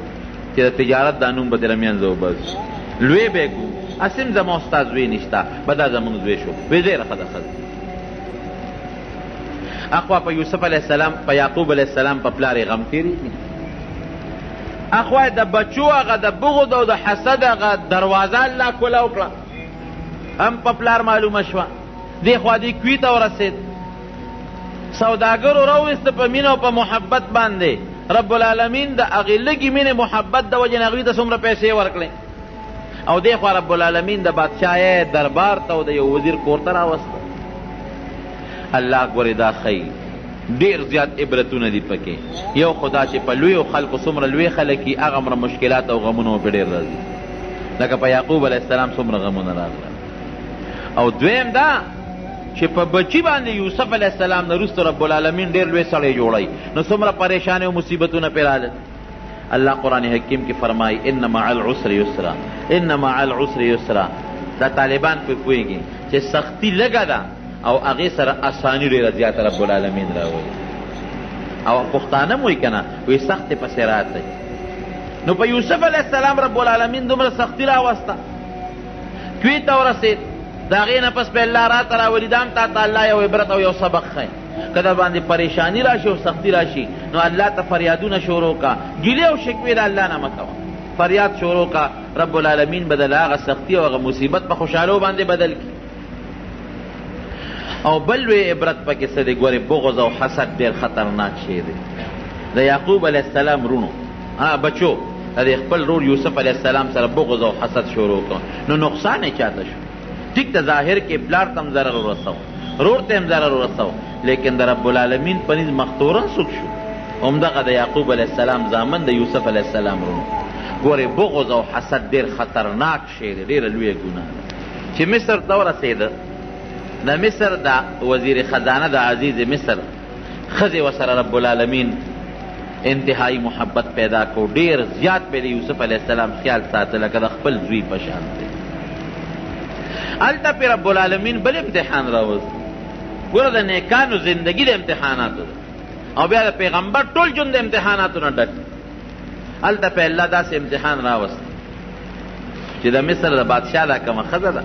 چې د تجارت دا نوم به تېره منځه وباسو، لوی به یې کړو، اسیم زما ستا زوی نشته، به دا زمونږ زوی شو. وی ډېره ښه ده ښځه. اخوا په یوسف علیه السلام په یعقوب علیه السلام په پلار یې غم تېرېږي، اخوا د بچو هغه د بغض او د حسد هغه دروازه الله کوله وکړه، هم په پلار معلومه شوه. دې خوا دې کوي ته ورسېد، سوداګرو راوویسته په مینه او په محبت باندې. رب العالمین د هغې لږې مینې محبت د وجې نه هغوی ته څومره پیسې ورکړې، او دې خوا رب العالمین د بادشاهۍ دربار ته او د یو وزیر کور ته راوسته. الله ګورې دا ښیي ډېر زیات عبرتونه دي پکې. یو خدا چې په لویو خلکو څومره لوی خلک وي، هغه مشکلات او غمونه پې ډېر راځي، لکه په یعقوب علیه السلام څومره غمونه راغله. او دویم دا چې په بچي باندې یوسف علیه السلام نه وروسته رب العالمین ډېر لوی سړی جوړی، نو څومره پریشانې او مصیبتونه پې راغلل. الله قرآن حکیم کې فرمایي ان مع العسر یسرا، ان مع العسر یسرا. دا طالبان پې پوهېږي چې سختی لږه ده او هغې سره اساني ډېره زیاته رب العالمین راولي. او پښتانه م وایي که نه، وایي سختې پسې راتئ. نو په یوسف علیه السلام رب العالمین دومره سختی راوسته، کوی ته ورسېد، د هغې نه پس په الله راته راولي. دا هم تا ته الله یو عبرت او یو سبق ښیي. که در باندې پریشانی راشي او سختی راشي، نو الله ته فریادونه شروع کا، ګیلې او شکوې د الله نه مه کوه، فریاد شروع کا، رب العالمین به د هغه سختی او هغه مصیبت په خوشحالو باندې بدل کړي. او بل لوی عبرت پکې څه دی، ګورې بغض او حسد ډېر خطرناک شی دی. د یعقوب علیه السلام رونو بچو د خپل رور یوسف علیه السلام سره بغض او حسد شروع کړ، نو نقصان یې چاته شو. ټیک ته ظاهر کې پلار ته هم ضرر ورسو، رور ته هم ضرر ورسو، لیکن د رب العالمین په نظ مختورن څوک شو؟ همدغه د یعقوب علیه السلام زامن د یوسف علیه السلام رونو. ګورې بغض او حسد ډېر خطرناک شی دی، ډېره لویه ګناه ده. چې مصر ته ورسېده، د مصر د وزیر خزانه د عزیز مصر ښځې ورسره رب العالمین انتهایی محبت پیدا کو، ډېر زیات به د یوسف علیه السلام خیال ساته لکه د خپل زوی په شان دی. هلته پې رب العالمین بل امتحان راوست. ګوره د نیکانو زندگی د امتحاناتو ده، او بیا د پیغمبر ټول ژوند د امتحاناتو نه ډک. هلته پې الله داسې امتحان راوست چې د مصر د بادشاه دا کومه ښځه ده،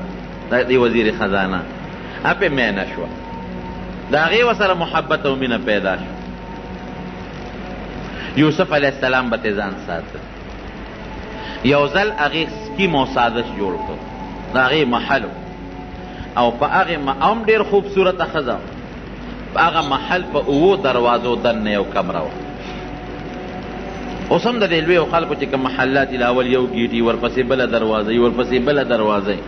د دې وزیر خزانه، اپې مینه شوه، د هغې ورسره محبت او مینه پیدا شو. یوسف علیه السلام به ترې ځان ساته. یو ځل هغې سکیم او سازش جوړ کړ، د هغې محل او په هغې هم ډېر خوبصورته ښځه، په هغه محل په 7 دروازو دننه یو کمره وه. اوس هم د دې لویو خلکو چې کوم محلات یې اول یو ګیټي، ورپسې بله دروازه یي، ورپسې بله دروازه یي،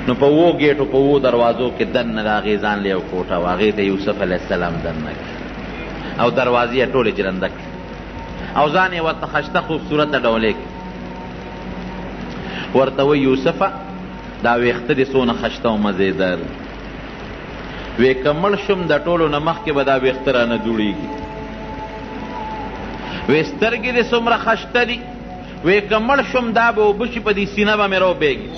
نو په 7 ګیټو په 7 دروازو کې دننه د هغې ځان له یو کوټه وه، هغې ته یوسف علیه السلام دننه کړي او دروازې یې ټولې جرنده کړي او ځان یې ورته ښایسته خوبصورته ډولې کړي. ورته وایي یوسفه دا ویښته دې څونه ښایسته او مزېدار، وی که مړ شم د ټولو نه مخکې به دا ویښته رانه دوړېږي. وی سترګې دې څومره ښایسته دي، وی که مړ شم دا به اوبه شي په دې سینه به مې روبېږي.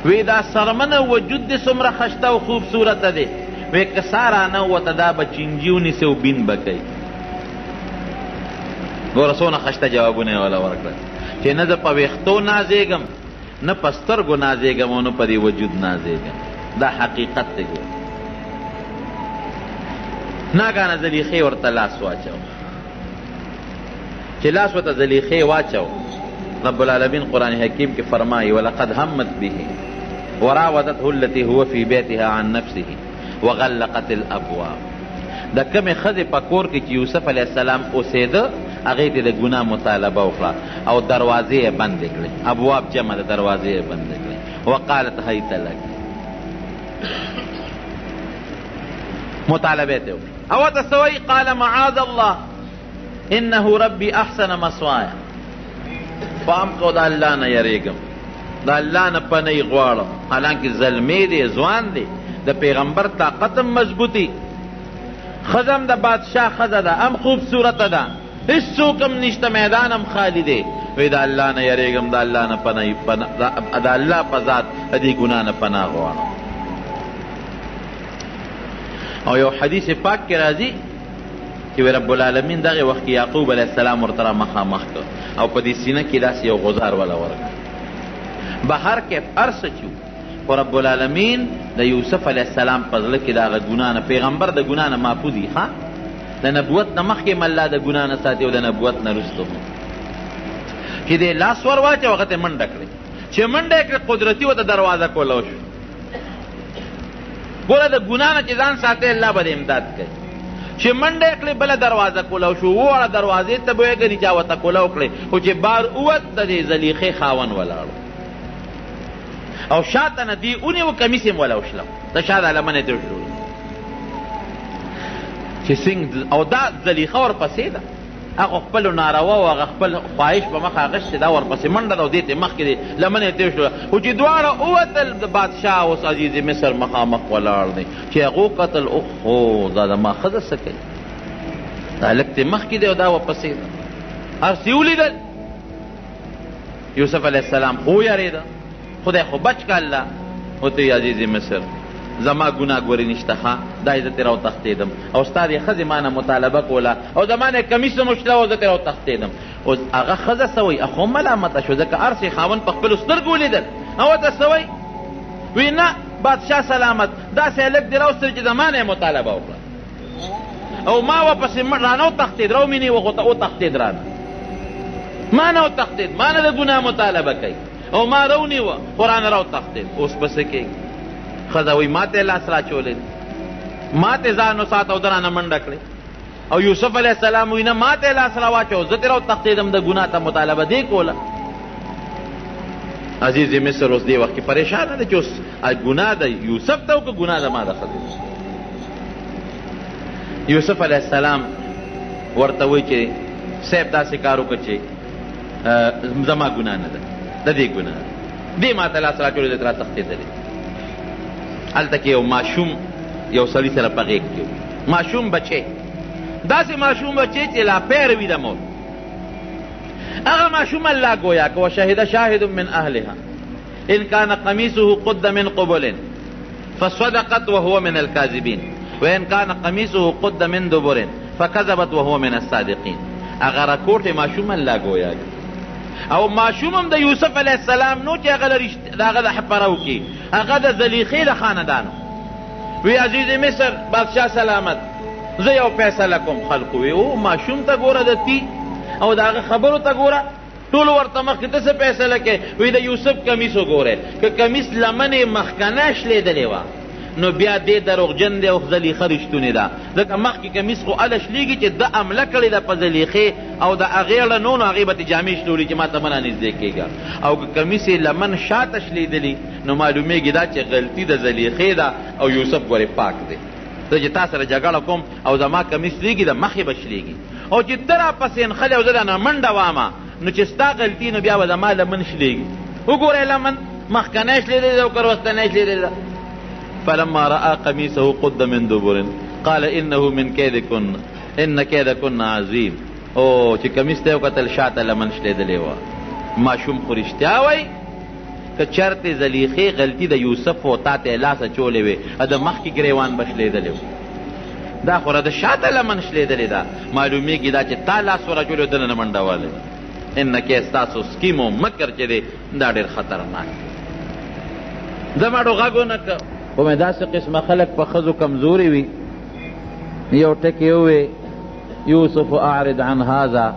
وی دا سرمنه وجود دې څومره ښایسته او خوبصورته دی، وی که سا رانه وته دا به چینجي ونیسي او بین به کوي. ګوره څونه ښایسته جوابونه یې والا ورکړل چې نه زه په ویښتو نازېږم، نه په سترګو نازېږم او نه په دې وجود نازېږم. دا حقیقت دی. ګوره ناګانه زلیخې ورته لاس واچو، چې لاس ورته زلیخې واچو، رب العالمین قرآن حکیم کې فرمایي ولقد همت به وراودته التي هو في بيتها عن نفسه وغلقت الابواب. د کمې ښځې په کور کې چې یوسف علیه السلام اوسېده، هغې ته د ګناه مطالبه وکړه او دروازې یې بندې کړې، ابواب جمع د دروازې یې بندې کړې. وقالت هیت لک، مطالبه ته وکړه. او ته څه وایي؟ قال معاذ الله انه ربي احسن مثواي، پام کو د الله نه یریږم، د الله نه پنۍ غواړم. حالانکه زلمی دی، ځوان دی، د پیغمبر طاقت هم مضبوطي، ښځه هم د بادشاه ښځه ده، هم خوبصورته ده، هېڅوک هم نشته، میدان هم خالی دی. وی د الله نه یریږم، د الله نه د الله په ذات د دې ګناه نه پناه غواړم. او یو حدیث پاک کې راځي چې رب العالمین دغه وخت کې یعقوب علیه السلام ورته مخامخ کړ او په دې سینه کې داسې یو غزار ولا ورکړ. بهر کې هر څه چې خو رب العالمین د یوسف علیه السلام په زړه کې د هغه ګناه نه، پیغمبر د ګناه نه محفوظ وي، ښه د نبوت نه مخکې هم الله د ګناه نه ساتي او د نبوت نه وروسته چې دې لاس ور واچو هغه ته منډه کړې، چې منډه یې کړې قدرتي ورته دروازه کولی شو. ګوره د ګناه نه چې ځان ساتي الله به د امداد کوي. چې منډه یې کړې بله دروازه کولی شو، وواړه دروازې ته به ویږه چا ورته کولی وکړې، خو چې بار اووت د دې زلیخې خاوند ولاړو او شاته نه دی ونیو، کمیس یې وله وشلم، د شا د لمنې ته شو چې څنګه. او دا زلیخه ورپسې ده، هغه خپل ناروا او هغه خپل خواهش په مخه اخیستې، دا ورپسې منډه ده او دې ته مخکې دی لمنې ته شو. خو چې دواړه ووتل د بادشاه اوس عزیز مصر مخامخ ولاړ دی چې هغو قتل. اوهو دا زما ښځه څه کوي، دا هلک ته مخکې دی او دا ورپسې ده. هر څه ولیدل. یوسف علیه السلام خو یارېده، خدای خو بچ که الله. ورته ویې عزیز مصر زما ګناه ګورې نشته، ښه دا یې زه ترې راوتښتېدم او ستا دې ښځې ما نه مطالبه کوله او د ما نه یې کمیس هم وشله او زه ترې راوتښتېدم. اوس هغه ښځه څه وایي؟ هغه هم ملامته شو ځکه هر څه خاوند په خپلو سترګو ولیدل. او ورته څه وایي؟ وی نه بادشاه سلامت، داسې هلک دې راوستل چې د ما نه یې مطالبه وکړه او ما ورپسې رانه وتښتېد، راومې نیوه خو وتښتېد رانه، ما نه وتښتېد، ما نه د ګناه مطالبه کوي او ما راونیوه خو رانه راوتښتېد. اوس به څه کېږي؟ ښځه وایي ما ته یې لاس راچولی، ما ته ځان وساته او ده رانه منډه کړې. او یوسف علیه السلام وایي نه ما ته یې لاس راواچو، زه ترې راوتښتېدم، د ګناه ته مطالبه دې کوله. عزیز مصر اوس دې وخت کې پریشانه ده چې اوس ګناه د یوسف ته او که ګناه د ما د ښځې. یوسف علیه السلام ورته وایي چې صاحب داسې کار وکړه چې زما ګناه نه ده، د دې ګناه دې ما ته لاس راچولی، ده ته راتښتېدلې. هلته کې یو ماشوم یو سړي سره په غېږ کې ماشوم بچی، داسې ماشوم بچی چې لا پیر وي د مور. هغه ماشوم الله ګویا که وشهد شاهد من اهلها ان کان قمیصه قد من قبل فصدقت وهو من الكاذبین وان کان قمیصه قد من دبر فکذبت وهو من الصادقین. هغه راکوټ ماشوم الله ګویا او ماشوم هم د یوسف علیه السلام نو چې هغه د حپره وکړي، هغه د زلیخې د خاندانو. وی عزیز مصر بادشاه سلامت، زه یو فیصله کوم. خلقو وی او ماشوم ته ګوره د تی او د هغه خبرو ته ګوره، ټول ورته مخکې ته څه فیصله کوې؟ وی د یوسف کمیس وګورئ، که کمیس لمنې مخکنه شلېدلې وه نو بیا دې دروغجن دی او زلیخه رښتونې ده، ځکه مخکې کمیس خو هله شلېږي چې ده حمله کړې ده په زلیخې او د هغې اړه نو هغې به تې جامې شلولي چې ما ته مه رانږدې کېږه. او که کمیس یې لمن شاته شلېدلي نو معلومېږي دا چې غلطي د زلیخې ده او یوسف ګورې پاک دی. زه چې تا سره جګړه کوم او زما کمیس شلېږي د مخې به شلېږي، او چې ته راپسې نښلې او زه درنه منډه وامه نو چې ستا غلطي نو بیا به زما لمن شلېږي. وګورئ لمن مخکنی شلېدلې ده او که وروستنی شلېدلې ده. فلما رأى قميصه قد من دبر قال انه من كيدكن ان كيدكن عظيم. او چې کمیس ته وکتل شاته لمن شلېدلې وه. ماشوم خو رښتیا وایي که چرتې زلیخې غلطي د یوسف و تا ته یې لاس اچولی وې د مخکې ګریوان به شلېدلی و، دا خو د شاته لمن شلېدلې ده. معلومېږي دا چې تا لاس ور اچولی و دنه نه منډه والی. انکې ستاسو سکیم و مکر چې دی دا ډېر خطرناک. زه ماړو غږ ونه که خو مې داسې قسمه خلک په ښځو کمزوري وي. یو ټکې ووې یوسف اعرض عن هذا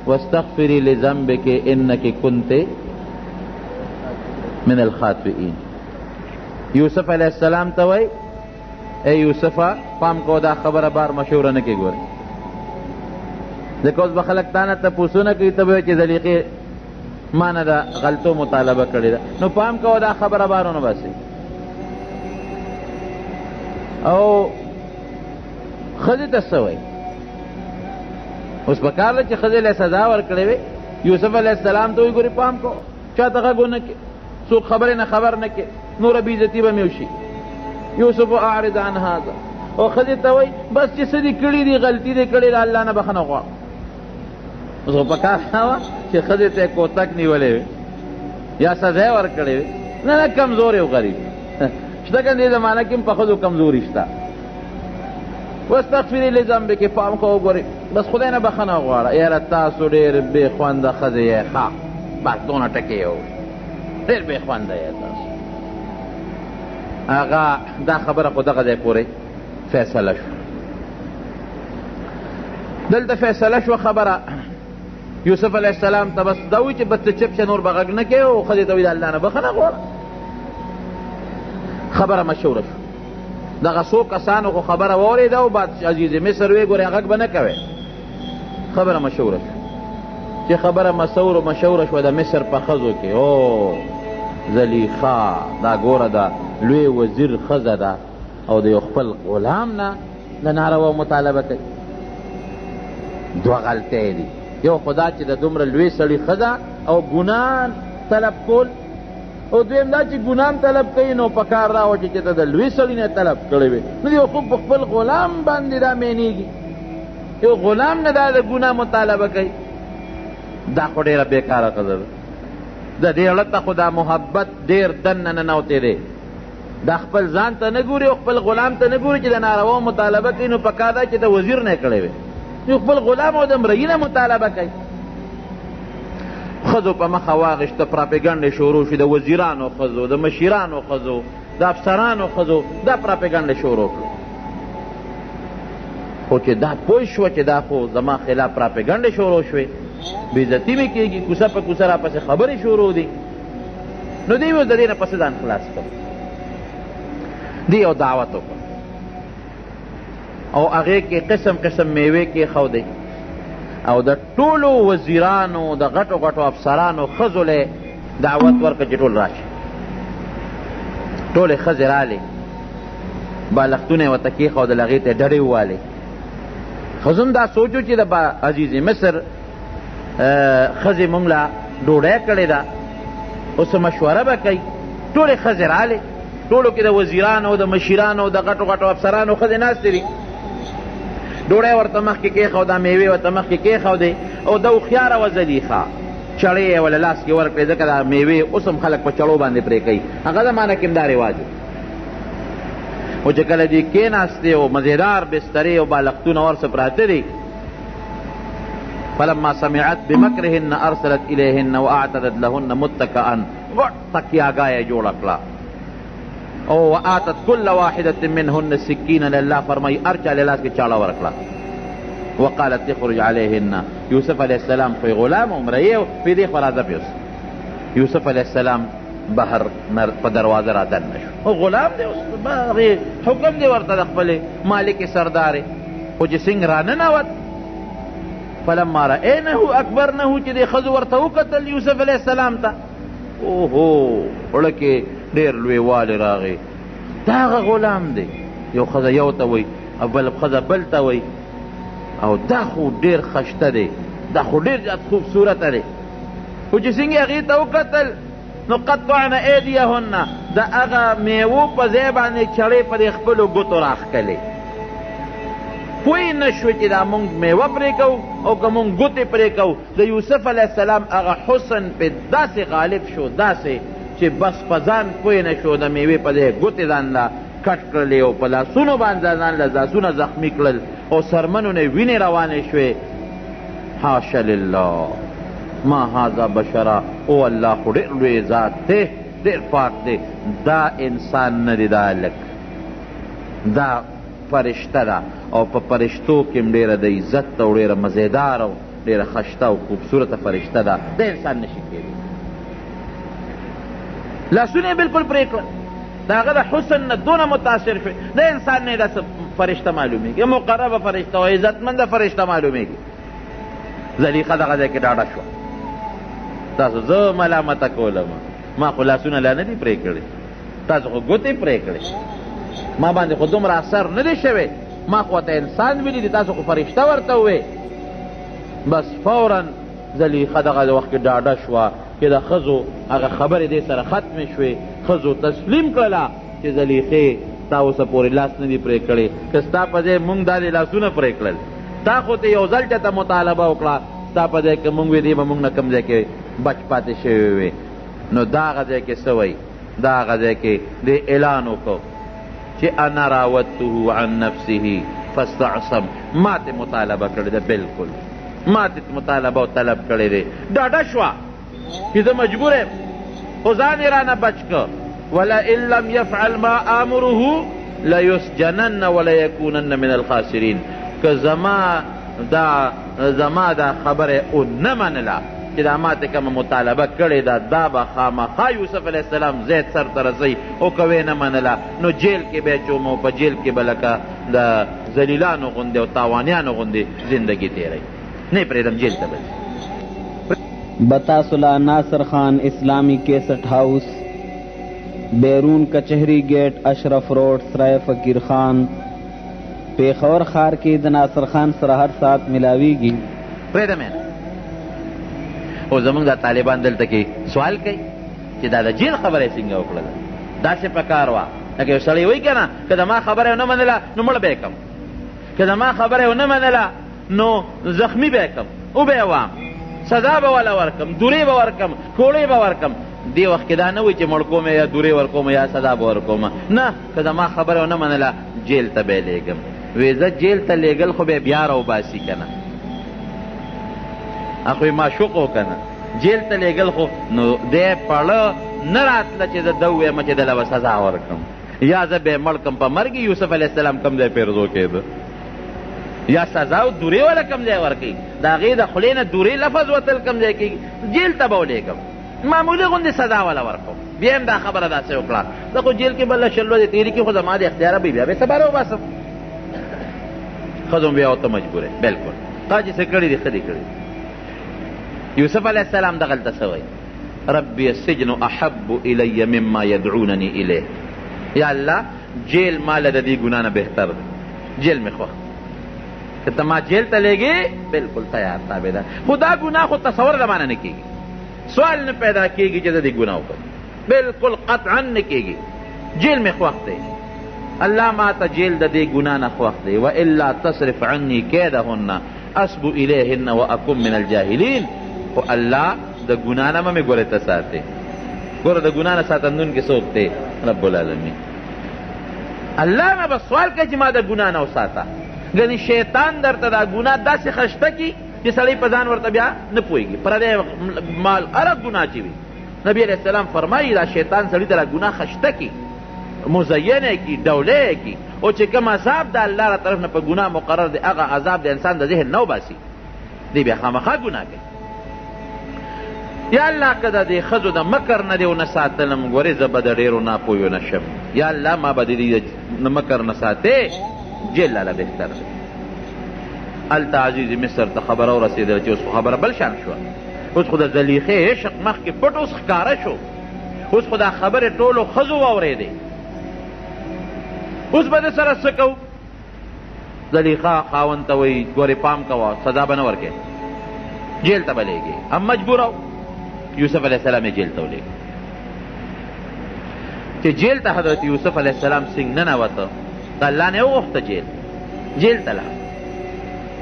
واستغفري لذنبك انك كنت من الخاطئین. یوسف علیہ السلام ته وای اے یوسفه پام کو دا خبره بار مشوره نه کې ګورې، ځکه اوس به خلک تا نه تپوسونه کوي، ته به وایې چې زلیخې ما نه د غلطو مطالبه کړې ده. نو پام کوه دا خبره بار ونه باسې. او ښځې ته څه وایي؟ اوس په کار ده چې ښځې له سزا ورکړې وې. یوسف علیه السلام ته وایي ګورې پام کوه، چا ته غږ ونه کړې، څوک خبرې نه خبر نه کړې، نوره بېعزتي به مې وشي. یوسف اعرض عن هذا. او ښځې ته وایي بس چې څه دې کړي دي غلطي دې کړې ده، الله نه بخښنه غواړه. اوس خو په کار دا وه چې ښځې ته یې کوتک نیولی وې یا سزا یې ورکړې وې. نه نه کمزوری او غریب شته که دې زمانه کې هم په ښځو کمزوري شته. واستغفري لذنبک، پام کوه وګورې بس خدای نه بخښنه غواړه. یاره تاسو ډېر بې خونده ښځې یې. ښه بس دونه ټکې یې ډېر بې خونده یې تاسو. هغه دا خبره خو دغه ځای پورې فیصله شو. دلته فیصله شوه خبره. یوسف علیه السلام ته بس دا وایي چې بس ته چپ شه، نور به غږ نه کوې، او ښځې ته وایي د الله نه بخښنه غواړه. خبره مشهوره شو. دغه څو کسانو خو خبره واورېده او بادشاه عزیز مصر ویې ګورې غږ به نه کوې. خبره مشهوره شو. چې خبره مشهوره شوه د مصر په ښځو کې، او زلیخا دا ګوره د لوی وزیر ښځه ده او د یو خپل غلام نه د ناروا مطالبه کوي. دوه غلطۍ دي. یو خدا چې د دومره لوی سړي ښځه او ګناه طلب کول، او دویم دا چې ګناه طلب کوي نو په کار دا وه چې ته د لوی سړي نه طلب کړی وې. نو یو خو په خپل غلام باندې دا مینېږي، یو غلام نه دا د ګناه مطالبه کوي. دا خو ډېره بېکاره ښځه ده. د دې اړه ته خو دا محبت ډېر دننه ننوتی دی. دا خپل ځان ته نه ګوري او خپل غلام ته نه ګوري چې د ناروا مطالبه کوي. نو په کار دا چې د وزیر نه یې کړی وې، یو خپل غلام او د مرئي نه مطالبه کوي. ښځو په مخه واغېشته، پراپېګنډې شروع شي د وزیرانو ښځو، د مشیرانو ښځو، د افسرانو ښځو. دا پراپېګنډې شروع کړو. خو چې دا پوه شوه چې دا خو زما خلاف پراپېګنډې شروع شوې، بېعزتي مې کېږي، کوڅه په کوڅه راپسې خبرې شروع دي، نو دی اوس د دې نه پسې ځان خلاص کړ. دی یو دعوت وکړ او هغې کې قسم قسم میوې کېښودې او د ټولو وزیرانو د غټو غټو افسرانو ښځو له دعوت ورکړه چې ټول راشي. ټولې ښځې رالې، بالښتونه یې ورته کېښودل، هغې ته یې ډډې ووالې. ښځو هم دا سوچو چې د عزیز مصر ښځې مونږ له ډوډۍ کړې ده، اوس مشوره به کوي. ټولې ښځې رالې، ټولو کې د وزیرانو د مشیرانو د غټو غټو افسرانو ښځې ناستې دي. ډوډۍ ورته مخکې کېښوده، میوې ورته مخکې کېښودې، او د هوښیاره وه زلیخا چړې یې وله لاس کې ورکړې، ځکه دا میوې اوس هم خلک په چړو باندې پرې کوي. هغه زمانه کې هم دا رواج و. خو چې کله دې کېناستې او مزېدار بسترې او بالښتونه ورسه پراته دي، فلما سمعت بمکرهن ارسلت الیهن واعتدت لهن متکئا، غټ تکیاګاه یې جوړه کړه. او وآتت كل واحدة منهن سکینا، الله فرمائی هر چا لاس کې چاړه ورکړه. وقالت اخرج عليهن. یوسف علیه السلام خو غلام او مرئي و، پې دې خو راځه پیوس. یوسف علیه السلام بهر په دروازه را دننه شو. او غلام دی، اوس حکم دی ورته د خپلې مالک سردارې، خو چې څنګه را ننوت فلما رأینه اکبرنه، چې دې ښځو ورته وکتل یوسف علیه السلام ته، اوهو وړه کې ډېر لوی والی راغی. دا هغه غلام دی. یو ښځه یو ته وایي او بل ښځه بل ته وایي، او دا خو ډېر خشته دی، دا خو ډېر زیات خوبصورته دی. خو چې څنګه هغې ته وکتل نو قطعنا ایدیهن، د هغه میوو په ځای باندې چړې په دې خپلو ګوتو راښکلې. پوی نه شوې چې دا مونږ میوه پرې کوو او که مونږ ګوتې پرې کوو. د یوسف علیه السلام هغه حسن پې داسې غالب شو، داسې چې بس په ځان پوی نه شو، د میوې په ځای ګوتې ځان له کټ کړلې او په لاسونو باندې ځان له لاسونه زخمي کړل او سرمنو نه وینې روانې شوې. حاشا لله ما هذا بشرا، او الله خو ډېر لوی ذات دی، ډېر پاک دی. دا انسان نه دی، دا هلک، دا فرشته ده، او په فرشتو کې هم ډېره د عزت او ډېره مزېدار او ډېره خشته او خوبصورته فرشته ده، د انسان نشي کېدی. لاسونه یې بلکل پرې کړل، د هغه د حسن نه دونه متاثر شوې، د انسان نه داسې فرشته معلومېږي، مقربه فرشته او عزتمنده فرشته معلومېږي. زلیخه دغه ځای کې ډاډه شوه. تاسو زه ملامته کولم، ما خو لاسونه لا نه دي پرې کړي، تاسو خو ګوتې پرې کړې، ما باندې خو دومره اثر نه دی شوی، ما خو ورته انسان ویلي دي، تاسو خو فرشته ورته ووې. بس فورا زلیخه دغه وخت کې ډاډه شوه چې د ښځو هغه خبرې دې سره ختمې شوې. ښځو تسلیم کړله چې زلیخې تا اوسه پورې لاس نه دي پرې کړی، که ستا په ځای مونږ دا دې لاسونه پرې کړل، تا خو ته یو ځل چاته مطالبه وکړه، ستا په ځای که مونږ وې دی به مونږ نه کوم ځای کې بچ پاتې شوی وې. نو دا هغه ځای کې څه وایي؟ دا هغه ځای کې دې اعلان وکړو چې انا راودته عن نفسه فاستعصم، ما ته مطالبه کړې ده، بلکل ما ته مطالبه او طلب کړی دی. ډاډه شوه چې زه مجبور یم، خو ځان یې رانه بچ کړ. ولئن لم يفعل ما آمره لیسجنن ولیکونن من الخاسرین. که زما دا خبره او نه منله چې دا ما ته کومه مطالبه کړې ده، دا به خامخا یوسف علیه السلام زید سر ته رسوي، او که ویې نه منله نو جیل کې به یې چوم، او په جیل کې به لکه د ذلیلانو غوندې او تاوانیانو غوندې زندگی تیروي، نه یې پرېږدم جیل ته به بتاسلا ناصر خان اسلامی کیسٹ ہاؤس، بیرون کچہری گیٹ، اشرف روڈ، سرائے فقیر خان، پیښور ښار کې د ناصر خان سره هر ساعت ملاویږي. پرېږدم یې نه. او زمونږ دا طالبان دلته کې سوال کوي چې دا د جیل خبره یې څنګه وکړله؟ داسې په کار وه لکه یو سړی وایي که نه، که د ما خبره یې ونه منله نو مړه به یې کړم، که د ما خبره یې ونه منله نو زخمي به یې کړم، او به یې وام، سزا به وله ورکړم، دورې به ورکړم، کوړې به ورکړم. دې وخت کې دا نه وایي چې مړ کوم یا دورې ورکوم یا سزا به ورکوم، نه، که د ما خبره یې ونه منله جیل ته به یې لېږم. وی زه جیل ته لېږل خو به یې بیا راوباسي که نه، خو یې معشوق و که نه، جیل ته لېږل خو نو دی پړه نه راتله چې زه ده ووایم چې دله به سزا ورکړم، یا زه به یې مړ کړم په مرګ. یوسف علیه السلام کوم ځای پیرزو کېده، یا سزا او دورې والا کوم ځای ورکوي، د هغې د خولې نه دورې لفظ وتل کوم ځای کېږي، جیل ته به ولېږم، معمولي غوندې سزا والا ورکوم. بیا هم دا خبره داسې وکړه، زه خو جیل کې بله شل ورځې تېرې کړي، خو زما د اختیاره به بیا به سبا راوباسم. ښځو بیا ورته مجبور یې، بلکل تا چې څه کړي دي ښه دي کړي. یوسف علیه السلام دغلته څه وایي؟ ربي السجن احب الی مما یدعونني الیه. یا الله جیل ماله د دې ګناه نه بهتر دی، جیل مې خوښ، که ته ما جیل ته لېږې بلکل تیار تابعدار. خو دا ګناه خو تصور د مانه نه کېږي، سوال نه پیدا کېږي چې د دې ګناه وکړي، بلکل قطعا نه کېږي، جیل مې خوښ دی. الله ما ته جیل د دې ګناه نه خوښ دی. والا تصرف عني کیدهن اصب الیهن واکن من الجاهلین. خو الله د ګناه نه مې ګورې ته ساتې، ګوره د ګناه نه ساتندون کې څوک دی؟ رب العالمین. الله نه به سوال کوي چې ما د ګناه نه وساته. ګنې شیطان درته دا ګناه داسې خشته کي چې سړی په ځان ورته بیا نه پوهېږي، پردی مال هره ګناه چې وي. نبی علیه السلام فرمایي دا شیطان سړي ته دا ګناه خشته کي، مزینه کی، ډوله کی، او چې کوم عذاب د الله را طرف نه په ګناه مقرر دی، هغه عذاب د انسان د ذهن نه وباسي، دی بیا خامخا ګناه کوي. یا الله که د دې ښځو د مکر نه دې ونه ساتلم، ګورې زه به د ډېرو ناپویو نه شم. یا الله ما به د دې د مکر نه ساتې، جیل لاله بهتر دی. هلته عزیز مصر ته خبره ورسېدله چې اوس خو خبره بل شان شوه، اوس خو د زلیخې عشق مخکې پټ اوس ښکاره شو، اوس خو دا خبرې ټولو ښځو واورېدې. اوس به د سره څه کوو؟ زلیخا خاوند ته وایي ګورې پام کوه، سزا به نه ورکې، جیل ته به لېږې. هم مجبوره یوسف علیه السلام یې جیل ته ولېږه. چې جیل ته حضرت یوسف علیه السلام څنګه ننوته، د الله نه یې وغوښته جیل ته لاړ.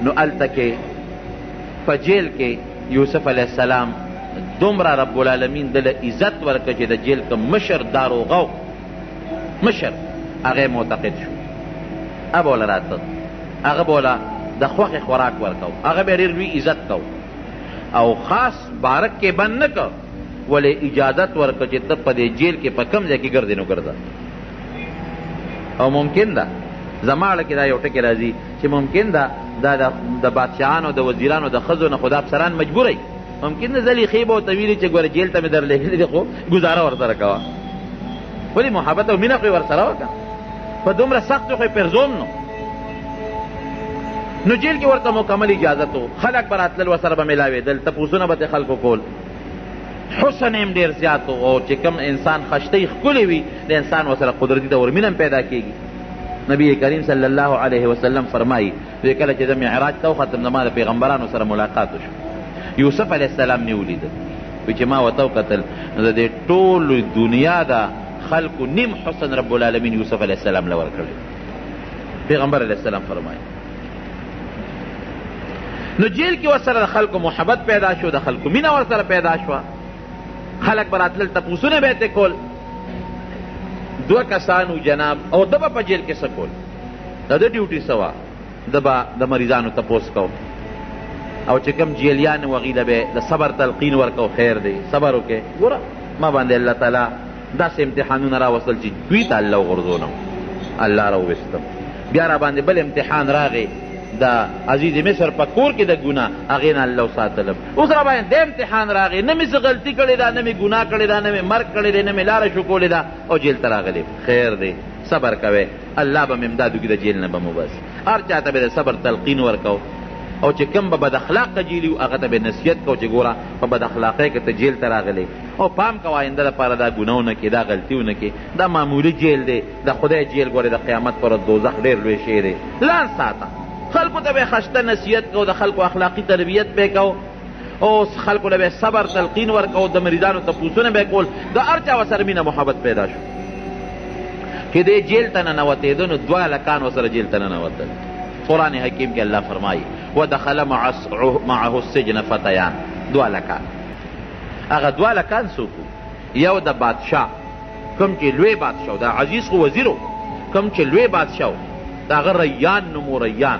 نو هلته کې په جیل کې یوسف علیه السلام دومره رب العالمین دله عزت ورکړه چې د جیل که مشر داروغه مشر هغه معتقد شو، هغه بوله راته، هغه بوله د خوښې خوراک ورکو، هغه به ډېر لوی عزت کو، او خاص بارک کې بند نه کو، ولې اجازت ورکړه چې ته په دې جیل کې په کوم ځای کې ګرځې نو ګرځه. او ممکن ده زما اړه کې دا یو ټکې راځي چې ممکن ده دا د بادشاهانو د وزیرانو د ښځو نه خو دا افسران مجبوروي، ممکن ده زلیخې به ورته ویلي چې ګوره جیل ته مې در لېږلي دي، خو ګزاره ورسره کوه، ولې محبت او مینه خو یې ورسره وکړه، په دومره سخت خو یې پرزوم نو. نو جیل کې ورته مکمل اجازت و، خلک به راتلل ورسره به میلاوېدل، تپوسونه به ترې خلکو کول، حسن یې ډېر زیات و، او چې کوم انسان خشتۍ ښکلې وي د انسان ورسره قدرتي طور مینه هم پیدا کېږي. نبی کریم صلی الله علیه وسلم فرمایي دوی کله چې د معراج ته وختم زما د پیغمبرانو سره ملاقات وشو، یوسف علیه السلام مې ولیده، وایي چې ما ورته وکتل نو د دې ټولو دنیا د خلکو نیم حسن رب العالمین یوسف علیه السلام له ورکړی. پیغمبر علیه السلام فرمایي نو جیل کې ورسره د خلکو محبت پیدا شو، د خلکو مینه ورسره پیدا شوه، خلک به راتلل تپوسونه به یې ترې کول. دوه کسانو جناب، او ده به په جیل کې څه کول، د ده ډیوټي څه وه، ده به د مریضانو تپوس کو، او چې کوم جیلیان و هغوی له به د صبر تلقین ورکو، خیر دی صبر وکړې، ګوره ما باندې الله تعالی داسې امتحانونه راوستل چې دوی ته الله وغورځولم، الله راوویستم. بیا را باندې بل امتحان راغی د عزیز مصر په کور کې د ګناه، هغې نه الله وساتلم. اوس را باندې د امتحان راغی، نه مې څه غلطي کړې ده، نه مې ګناه کړې ده، نه مې مرګ کړی دی، نه مې لاره شکولې ده، او جیل ته راغلی. خیر دی صبر کوئ، الله به مې امداد وکړي د جیل نه به مو بس. هر چا ته به د صبر تلقین ورکو، او چې کوم به بد اخلاقه جیلي وو هغه ته به نصیحت کو چې ګوره په بد اخلاقۍ کې ته جیل ته راغلی، او پام کوه آینده دپاره دا ګناه ونه کړې، دا غلطي ونه کړې، دا معمولي جیل دی، د خدای جیل ګورې د قیامت پر ورځ دوزخ ډېر لوی شی دی. لاس ساته، خلکو ته به خشته نصیحت کو، د خلکو اخلاقي تربیت به کو، او خلکو له به صبر تلقین ورکو، د مریضانو تپوسونه به کول، د هر چا ورسره مینه محبت پیدا شو. چې دی جیل ته ننوتېده نو 2 هلکان ورسره جیل ته ننوتل. قرآن حکیم کې الله فرمایي ودخل معه السجن فتیان، 2 هلکان. هغه 2 هلکان څوک وو؟ یو د بادشاه، کوم چې لوی بادشاه، د عزیز خو وزیر و، کوم چې لوی بادشاه و د هغه ریان نوم و، ریان.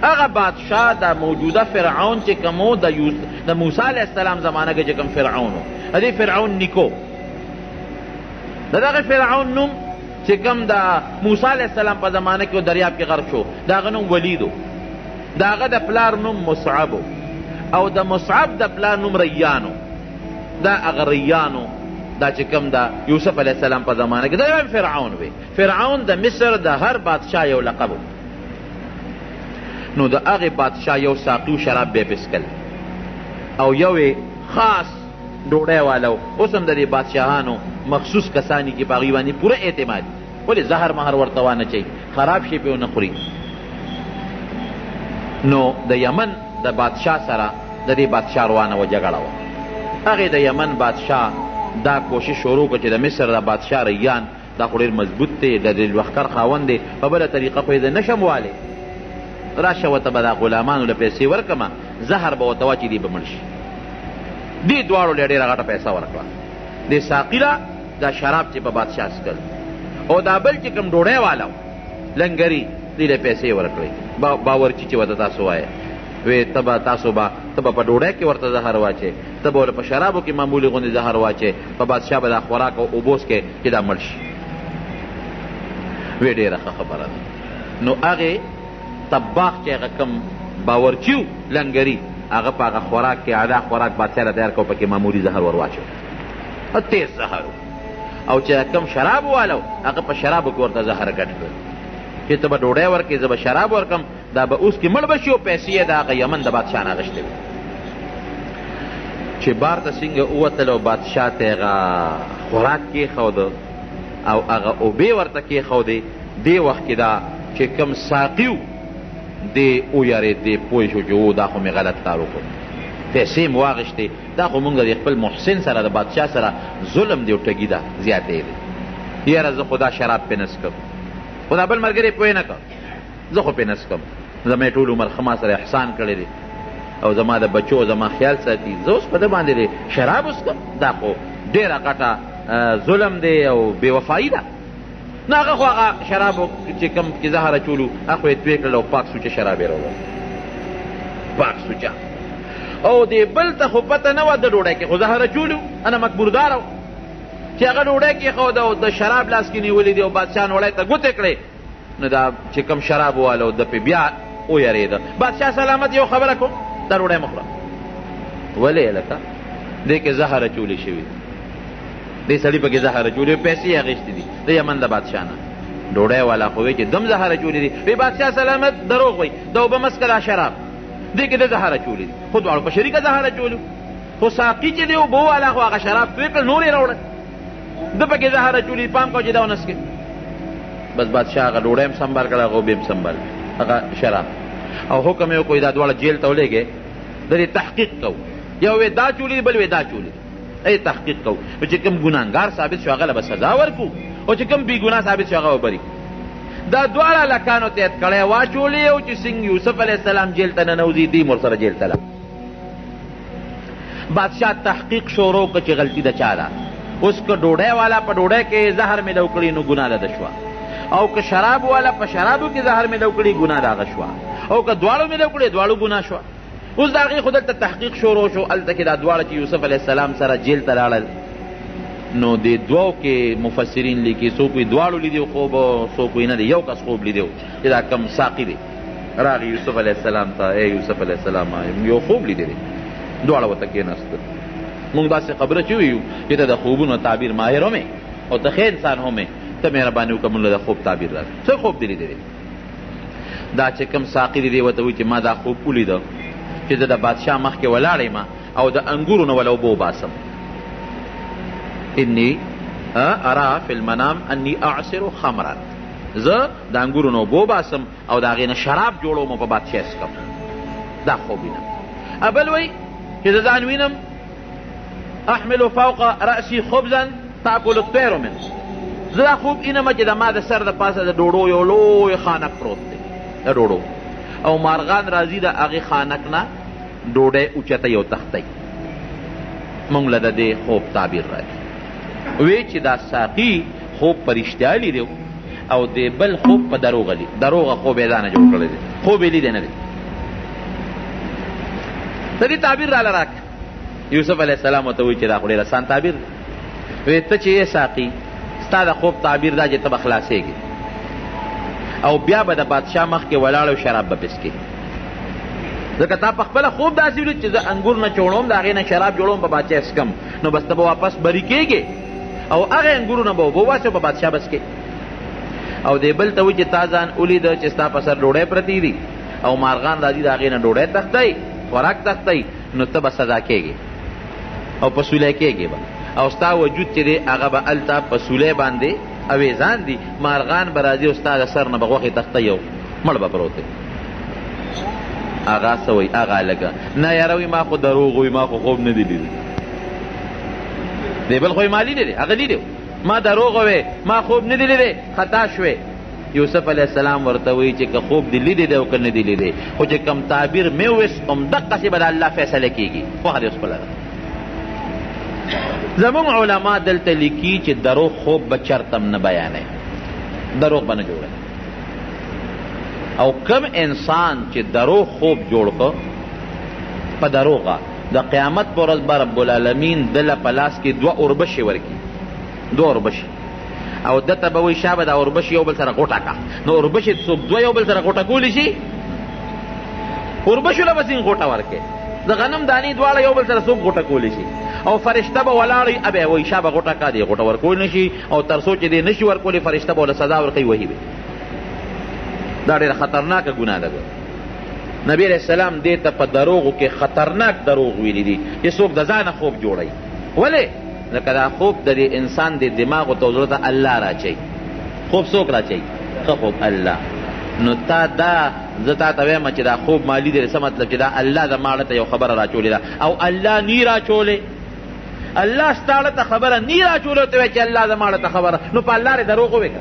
هغه بادشاه د موجوده فرعون چې کوم و د موسی علیه السلام زمانه کې چې کوم فرعون و، د دې فرعون نیکو، د دغه فرعون نوم چې کوم د موسی علیه السلام په زمانه کې دریاب کې غرق شو، د هغه نوم ولید و، د هغه د پلار نوم مصعب و، او د مصعب د پلار نوم ریان و. دا هغه ریان و دا چې کوم د یوسف علیه السلام په زمانه کې دا فرعون وی. فرعون د مصر د هر بادشاه یو لقب و. نو د هغې بادشاه یو ساقي شراب به یې پسکل، او یو خاص ډوډۍ والا و. اوس هم د دې بادشاهانو مخصوص کسانی کې په هغوی باندې پوره اعتماد، ولې زهر مهر ورته وانه چوي، خراب شی پې ونه خوري. نو د یمن د بادشاه سره د دې بادشاه روانه وه، جګړه وه. هغې د یمن بادشاه دا کوشش شروع کړه چې د مصر د بادشاه ریان دا خو ډېر مضبوط دی، د دې لښکر خاوند دی، په بله طریقه خو یې زه نشم والی، راشه ورته به دا غلامانو له پیسې ورکړمه، زهر به ورته واچي، دی به مړ شي. دې دواړو له ډېره غټه پیسه ورکړه. دې ساقي له دا شراب چې په بادشاه څکل، او دا بل چې کوم ډوډۍ والا و لنګري، دې له پیسې ورکړې. باورچي چې ورته تاسو وایه وی تاسو به په ډوډۍ کې ورته زهر واچې، ته به په شرابو کې معمولي غوندې زهر واچې، په بادشاه به دا خوراک او اوبوس کې چې دا مړ شي. وی ډېره ښه خبره ده. نو هغې طباخ چې هغه کوم باورچي و لنګري، هغه په هغه خوراک کې اعلی خوراک بادشاه له تیار کړو، پکې معمولي زهر ور واچو، تیز زهر و. او چې کوم شراب والا و هغه په شرابو کې ورته زهر ګډ کړ چې ته به ډوډۍ ورکړې، زه به شراب ورکړم، دا به اوس کې مړ به شي، او پیسې یې د هغه یمن د بادشاه نه اخیستې وې. چې بار ته څنګه ووتل او بادشاه ته هغه خوراک کېښوده او هغه اوبې ورته کېښودې، دې وخت کې دا چې کوم ساقي و دې ویارېد، دې پوه شو چې او دا خو مې غلط کار وکړ، پیسې مې واخیستې، دا خو مونږ د خپل محسن سره د بادشاه سره ظلم دی او ټګي ده زیاتې دی. یاره زه خو دا شراب پې نه څکم، خو دا بل ملګری پوه نه کړ، زه خو پې نه څکم، زما یې ټول عمر ښه ما سره احسان کړی دی، او زما د بچو زما خیال ساتي، زه اوس په ده باندې دی شراب وڅکم، دا خو ډېره غټه ظلم دی او بې وفایي ده. نو هغه خو هغه شرابو چې کوم کې زهر اچولو هغه خو یې توی کړل او پاک سوچه شراب یې راوړل، پاک سوچه. او دې بل ته خو پته نه وه د ډوډۍ کې خو زهر اچولو، انا مقبورداره و چې هغه ډوډۍ کېښوده او د شراب لاس کې نیولي دي او بادشاه نوړی ته ګوتې کړې، نو دا چې کوم شراب والا و د پې بیا ویرېده. بادشاه سلامت یو خبره کوم، دا ډوډۍ مه خوره. ولې هلکه دې کې زهر اچولې شوي، دې سړي پکې زهر اچولې، پیسې یې اخیستې دي د یمن د بادشاه نه. ډوډۍ والا خو وی چې دم زهر چولې دي. وی بادشاه سلامت دروغ وی د اوبه مسکه دا شراب دې کې د زهر چولې دي، خو دواړو په شریکه زهر چولو، خو ساقي چې دی اوبه والا خو هغه شراب توی کړل نور یې راوړل، ده پکې زهر چولې پام کو چې دا ونه څکې. بس بادشاه هغه ډوډۍ هم سنبال کړه، هغه اوبې هم سنبال هغه شراب، او حکم یې وکړو دا دواړه جیل ته ولېږئ، د دې تحقیق کوو، یو وی دا چولې بل وی دا چولې، ای تحقیق کوو، چې کوم ګناهګار ثابت شو هغه له به سزا ورکو، او چې کوم بې ګناه ثابت شو هغه به بری. دا دواړه لکانو ته یې کړی واچولې، او چې څنګه یوسف علیه السلام جیل ته ننوځي دیم ورسره جیل ته بادشاہ تحقیق شروع کړ چې غلطي د چا ده. اوس که ډوډۍ والا په ډوډۍ کې زهر میلو کړي نو ګناه ده شوه، او که شراب والا په شرابو کې زهر میلو کړي ګناه د هغه شوه، او که دواړو میلو کړي دواړو ګناه شوه. اوس د هغې خو دلته تحقیق شروع شو، هلته کې دا دواړه چې یوسف علیه السلام سره جیل ته لاړل، نو د دوو کې مفسرین لیکي څوک وایي دواړو لیدي خوب، څوک وایي نه دی یو کس خوب لیدی چې دا کم ساقي دی راغی یوسف علیه السلام ته، ای یوسف علیه السلام یو خوب لیدی دی، دواړه ورته کېناستل. موږ داسې خبره چې ویو چې ته د خوبونو تعبیر ماهر هم او ته ښه انسان هم ته مهرباني وکړه موږ له د خوب تعبیر راځي. څه خوب دی لیدلی؟ دا چې کوم ساقي دی دی ورته وایي چې ما دا خوب ولیده چې زه د بادشاه مخکې ولاړ یم او د انګورو نه وله اوبه وباسم. انی ارا فی المنام انی اعصر خمرا، زه د انګورو نه اوبه وباسم او د هغې نه شراب جوړوم او په بادشاه څکم. دا خوب وینم. بل وایي چې زه ځان وینم احمل فوق رأسي خبزا تاکل الطیر منه، زه دا خوب وینم چې د ما د سر د پاسه د ډوډو یو لوی خانک پروت دی د ډوډو، او مارغان راځي د هغې خانک نه ډوډۍ اوچتوي او تښتوي. موږ له د دې خوب تعبیر راځي. وی چې دا ساقي خوب په رښتیا لیدی او د بل خوب په دروغه خوب یې دا نه جوړ کړی دی، خوب یې لیدی نه دی. د دې تعبیر راله راکړه. یوسف علیه السلام ورته وایي چې دا خو ډېر اسان تعبیر دی. وی ته چې یې ساقي ستا د خوب تعبیر دا چې ته به خلاصېږي او بیا به د بادشاه مخکې ولاړ او شراب به پسکې، ځکه تا په خپله خوب داسې ولید چې زه انګور نه چوڼوم د هغې نه شراب جوړوم په بادشاه څکم، نو بس ته به واپس بری کېږې او هغې انګورو نه به اوبه وباسې او په بادشاه به څکې. او دی بل ته وایي چې تا ځان ولیده چې ستا په سر ډوډۍ پرتې دي او مارغان راځي د هغې نه ډوډۍ تښتوي خوراک تښتوي، نو ته به سزا کېږې او په سولی کېږې به، او ستا وجود چې دی هغه به هلته په سولی باندې اویزان دي، مارغان به راځي او ستا د سر نه به غوښې تښتوي او مړ به پروت دی. هغه څه وایي هغه هلکه نه یاره وایي ما خو دروغ وایي ما خو خوب نه دی لیدلی. دی بل خو یې ما لیدلی دی هغه لیدی ما دروغ وایي ما خوب نه دی لیدی خطا شوې. یوسف علیه السلام ورته وایي چې که خوب دی لیدی دی او که نه دی لیدی، خو چې کوم تعبیر مې وویست همدقسې به د الله فیصله کېږي. پوهه دې اوس خپله ده. زمونږ علما دلته لیکي چې دروغ خوب به چرته نه بیانوي، دروغ به نه جوړوي. او کم انسان چې دروغ خوب جوړ کړ په دروغه د قیامت په ورځ به رب العالمین دله په لاس کې 2 اوربشې ورکړي، 2 اوربشې، او دته به وایي شابه دا اوربشې یو بل سره غوټه کړه. نو اوربشې څوک 2 یو بل سره غوټه کولی شي؟ اوربشو له به څنګه غوټه ورکړي؟ د غنم دانې دواړه یو بل سره څوک غوټه کولی شي؟ او فرشته به ولاړ وي ابه وایي شابه غوټه کا دی غوټه ورکول نه شي، او تر څو چې دی نه شي ورکولی فرشته به ورله سزا ورکوي وهي به. دا ډېره خطرناکه ګناه ده. نبی علیہ السلام دې ته په دروغو کې خطرناک دروغ ویلي دي چې څوک د ځانه خوب جوړوي. ولې؟ ځکه دا خوب د دې انسان د دماغو ته زړه ته الله راچوي. خوب څوک راچوي؟ ښه خوب الله. نو تا دا زه تا ته وایم چې دا خوب ما لیدلی څه مطلب چې دا الله د ماړه ته یو خبره راچولې ده او الله نی راچولې. الله ستاړه ته خبره نی راچولې ته وایي چې الله د ماړه ته خبره، نو په الله رې دروغ ووایې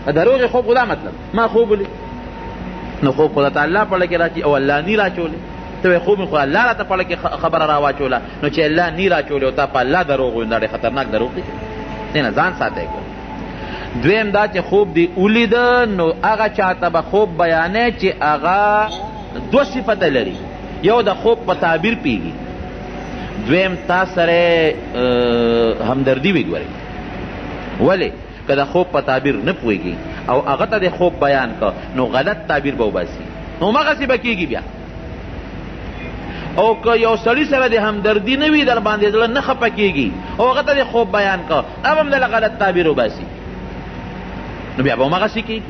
که دروغ خوب خو دا مطلب ما خوب ولید، نو خوب خو درته الله پړه کې راچي او الله نی راچولې. ته وایې خوب مې خو الله راته پړه کې خبره راواچوله، نو چې الله نی راچولې او تا په الله دروغ وایې دا ډېر خطرناک دروغ دی. دې نه ځان ساتئ. دویم دا چې خوب دی ولیده نو هغه چاته به خوب بیانې چې هغه 2 صفته لري. یو د خوب په تعبیر پیږي، دویم تا سره همدردي وي. ګورئ ولې که د خوب په تعبیر نه پوهېږي او هغه ته د خوب بیان که نو غلط تعبیر به وباسي، نو همغسې به کېږي بیا. او که یو سړي سره د همدردي نه وي در باندې زړه نه خفه کېږي او هغه ته د خوب بیان که اب هم دله غلط تعبیر وباسي. نو بیا به همغسې کېږي،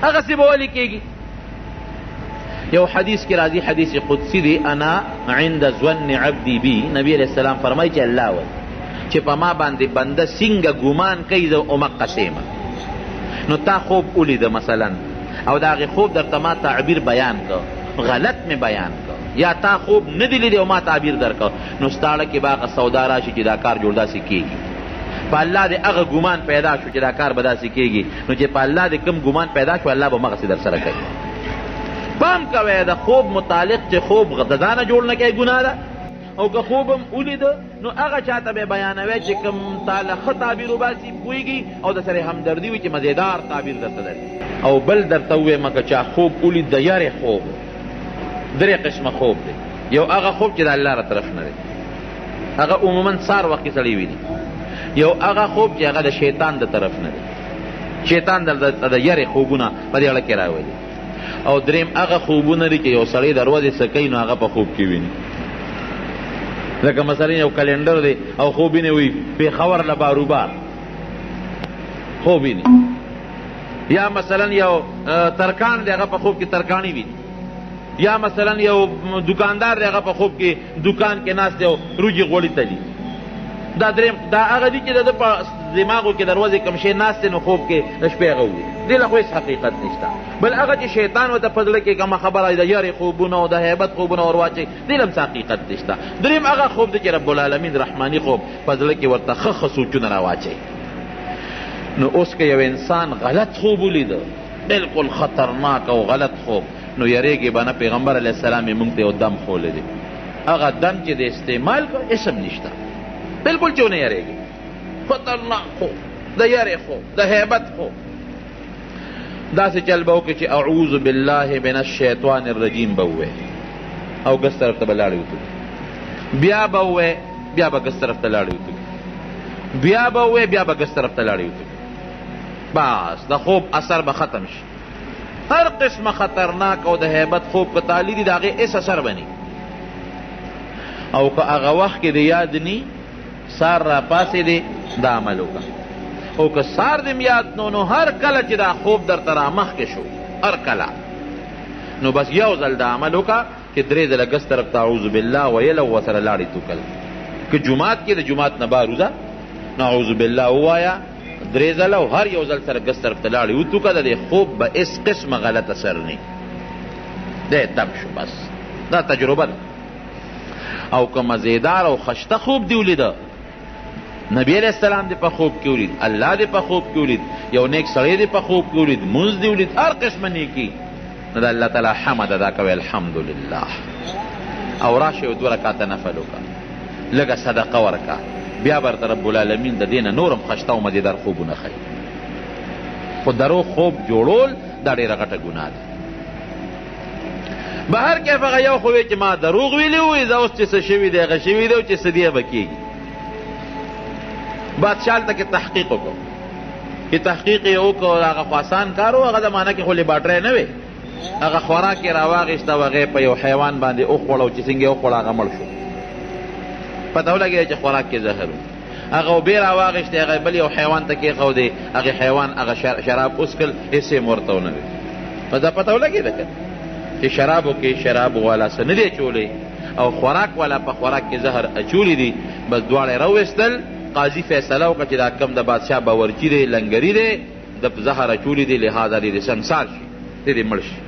هغسې به ولې کېږي؟ یو حدیث کې راځي، حدیث قدسی دی، انا عند ظن عبدی بی، نبی علیہ السلام فرمایي چې الله وایي چې په ما باندې بنده څنګه ګمان کوي زه همقسې یم. نو تا خوب ولیده مثلا او د هغې خوب درته ما تعبیر بیان که، غلط مې بیان که، یا تا خوب نه دی لیدی او ما تعبیر درکه، نو ستا کې به هغه سودا راشي چې دا کار جوړ داسې کېږي. په الله دې هغه ګمان پیدا شو چې دا کار به داسې کېږي، نو چې په الله دې کوم ګمان پیدا شو الله به همغسې در سره کوي. پام کوئ د خوب متعلق چې خوب د ځانه جوړ نه کوي ګناه ده، او که خوب هم ولیده نو هغه چاته به بیانوی چې کوم تاله ښه تعبیر وباسي پوهېږي او د سره همدردي وي چې مزیدار تعبیر درته درکړي. او بل درته ووایم که چا خوب ولید د یارې خوب، درې قسمه خوب دی. یو هغه خوب چې د الله را طرف نه دی، هغه عموما سار وخت کې سړی ویني. یو هغه خوب چې هغه د شیطان د طرف نه دی، شیطان د یارې خوبونه په دې اړه کې راولي. او دریم هغه خوبونه دي چې یو سړی د ورځې څه کوي نو هغه په خوب کې ویني. لکه مثلا یو کلندر دی او خوب ویني وي پېښور له باروبار خوب ویني، یا مثلا یو ترکان دی هغه په خوب کې ترکاڼي ویني، یا مثلا یو دکاندار دی هغه په خوب کې دکان کې ناست دی او روجي غوړي تلي. دا دریم دا هغه دي چې د په دماغو کې دروازې کوم شی ناست دی نو خوب کې د شپې هغه وي، دې له خو هېڅ حقیقت نشته. بل هغه چې شیطان ورته په زړه کې کومه خبره د یارې خوبونه او د هیبت خوبونه ور واچوي، دې له هم څه حقیقت نشته. دریم هغه خوب دی چې رب العالمین رحماني خوب په زړه کې ورته ښه ښه سوچونه را واچوي. نو اوس که یو انسان غلط خوب ولیده، بلکل خطرناک او غلط خوب، نو یریږي به نه. پیغمبر علیه السلام یې مونږ ته یو دم خولی دی، هغه دم چې د استعمال کو اسم نشته، بلکل چې ونه یریږي. خطرناک خوب، د یارې خوب، د هیبت خوب. داسې چل به وکړي چې اعوذ بالله من الشیطان الرجیم به ووایې او ګس طرف ته به لاړې وتوږي، بیا به ووایې بیا به ګس طرف ته لاړې وتوږي، بیا به ووایې بیا به ګس طرف ته لاړې وتوږي. بس د خوب اثر به ختم شي. هر قسمه خطرناک او د هیبت خوب که تعالی دي د هغې هېڅ اثر به ني. او که هغه وخت کې د یاد ني سار را پاسې دی دا عمل وکړه. او که سار دې یاد نو هر کله چې دا خوب درته را مخکې شو، هر کله نو بس یو ځل دا عمل وکړه چې درې ځله ګس طرف ته اعوذ بالله ویل او ورسره لاړې توکل. که جومات کې د جومات نه بار وځه نو اعوذ بالله ووایه درې ځله او هر یو ځل سره ګس طرف ته لاړې وتوکه، د دې خوب به هېڅ قسمه غلط اثر نه دی، دم شو. بس دا تجربه ده. او که مزیدار او خشته خوب دی ولیده، نبی علیہ السلام دی په خوب کې ولید، الله دی په خوب کې ولید، یو نیک سړی دی په خوب کې ولید، مونځ دی ولید، هر قسمه نیکي، نو د الله تعالی حمد ادا کوئ الحمدلله. او راشئ دوه رکعته نفل وکړه، لږه صدقه ورکړه، بیا برته رب العالمین د دې نه نورم خشته او مزیدار خوبونه ښیي. خو دروغ خوب جوړول دا ډېره غټه ګناه ده. به هر کیف هغه یو خو وی چې ما دروغ ویلي وي، زه اوس چې څه شوي دی هغه شوي دی او چې څه دی به کېږي. بادشاه هلته کې تحقیق وکړو، چې تحقیق یې وکړو هغه خو آسان کار و، هغه زمانه کې خو لیباټرۍ نه وې، هغه خوراک یې راواخېسته او هغه په یو حیوان باندې وخوړه او چې څنګه یې وخوړه هغه مړ شو. پته ولګېده چې خوراک کې زهر و. هغه اوبې راواخېستې هغه بل یو حیوان ته کېښودې، هغې حیوان هغه شراب وڅښل، هېڅ یې ورته ونه وې. نو دا پته ولګېده که چې شرابو کې شراب والا څه نه دی اچولی او خوراک والا په خوراک کې زهر اچولی دي، بس دواړه یې راویستل. قاضي فیصله وکړه چې دا کم د بادشاه باورچي دی، لنګري دی، د زهر اچولی دی، لہذا دې سنګسار شي، دې مړ شي.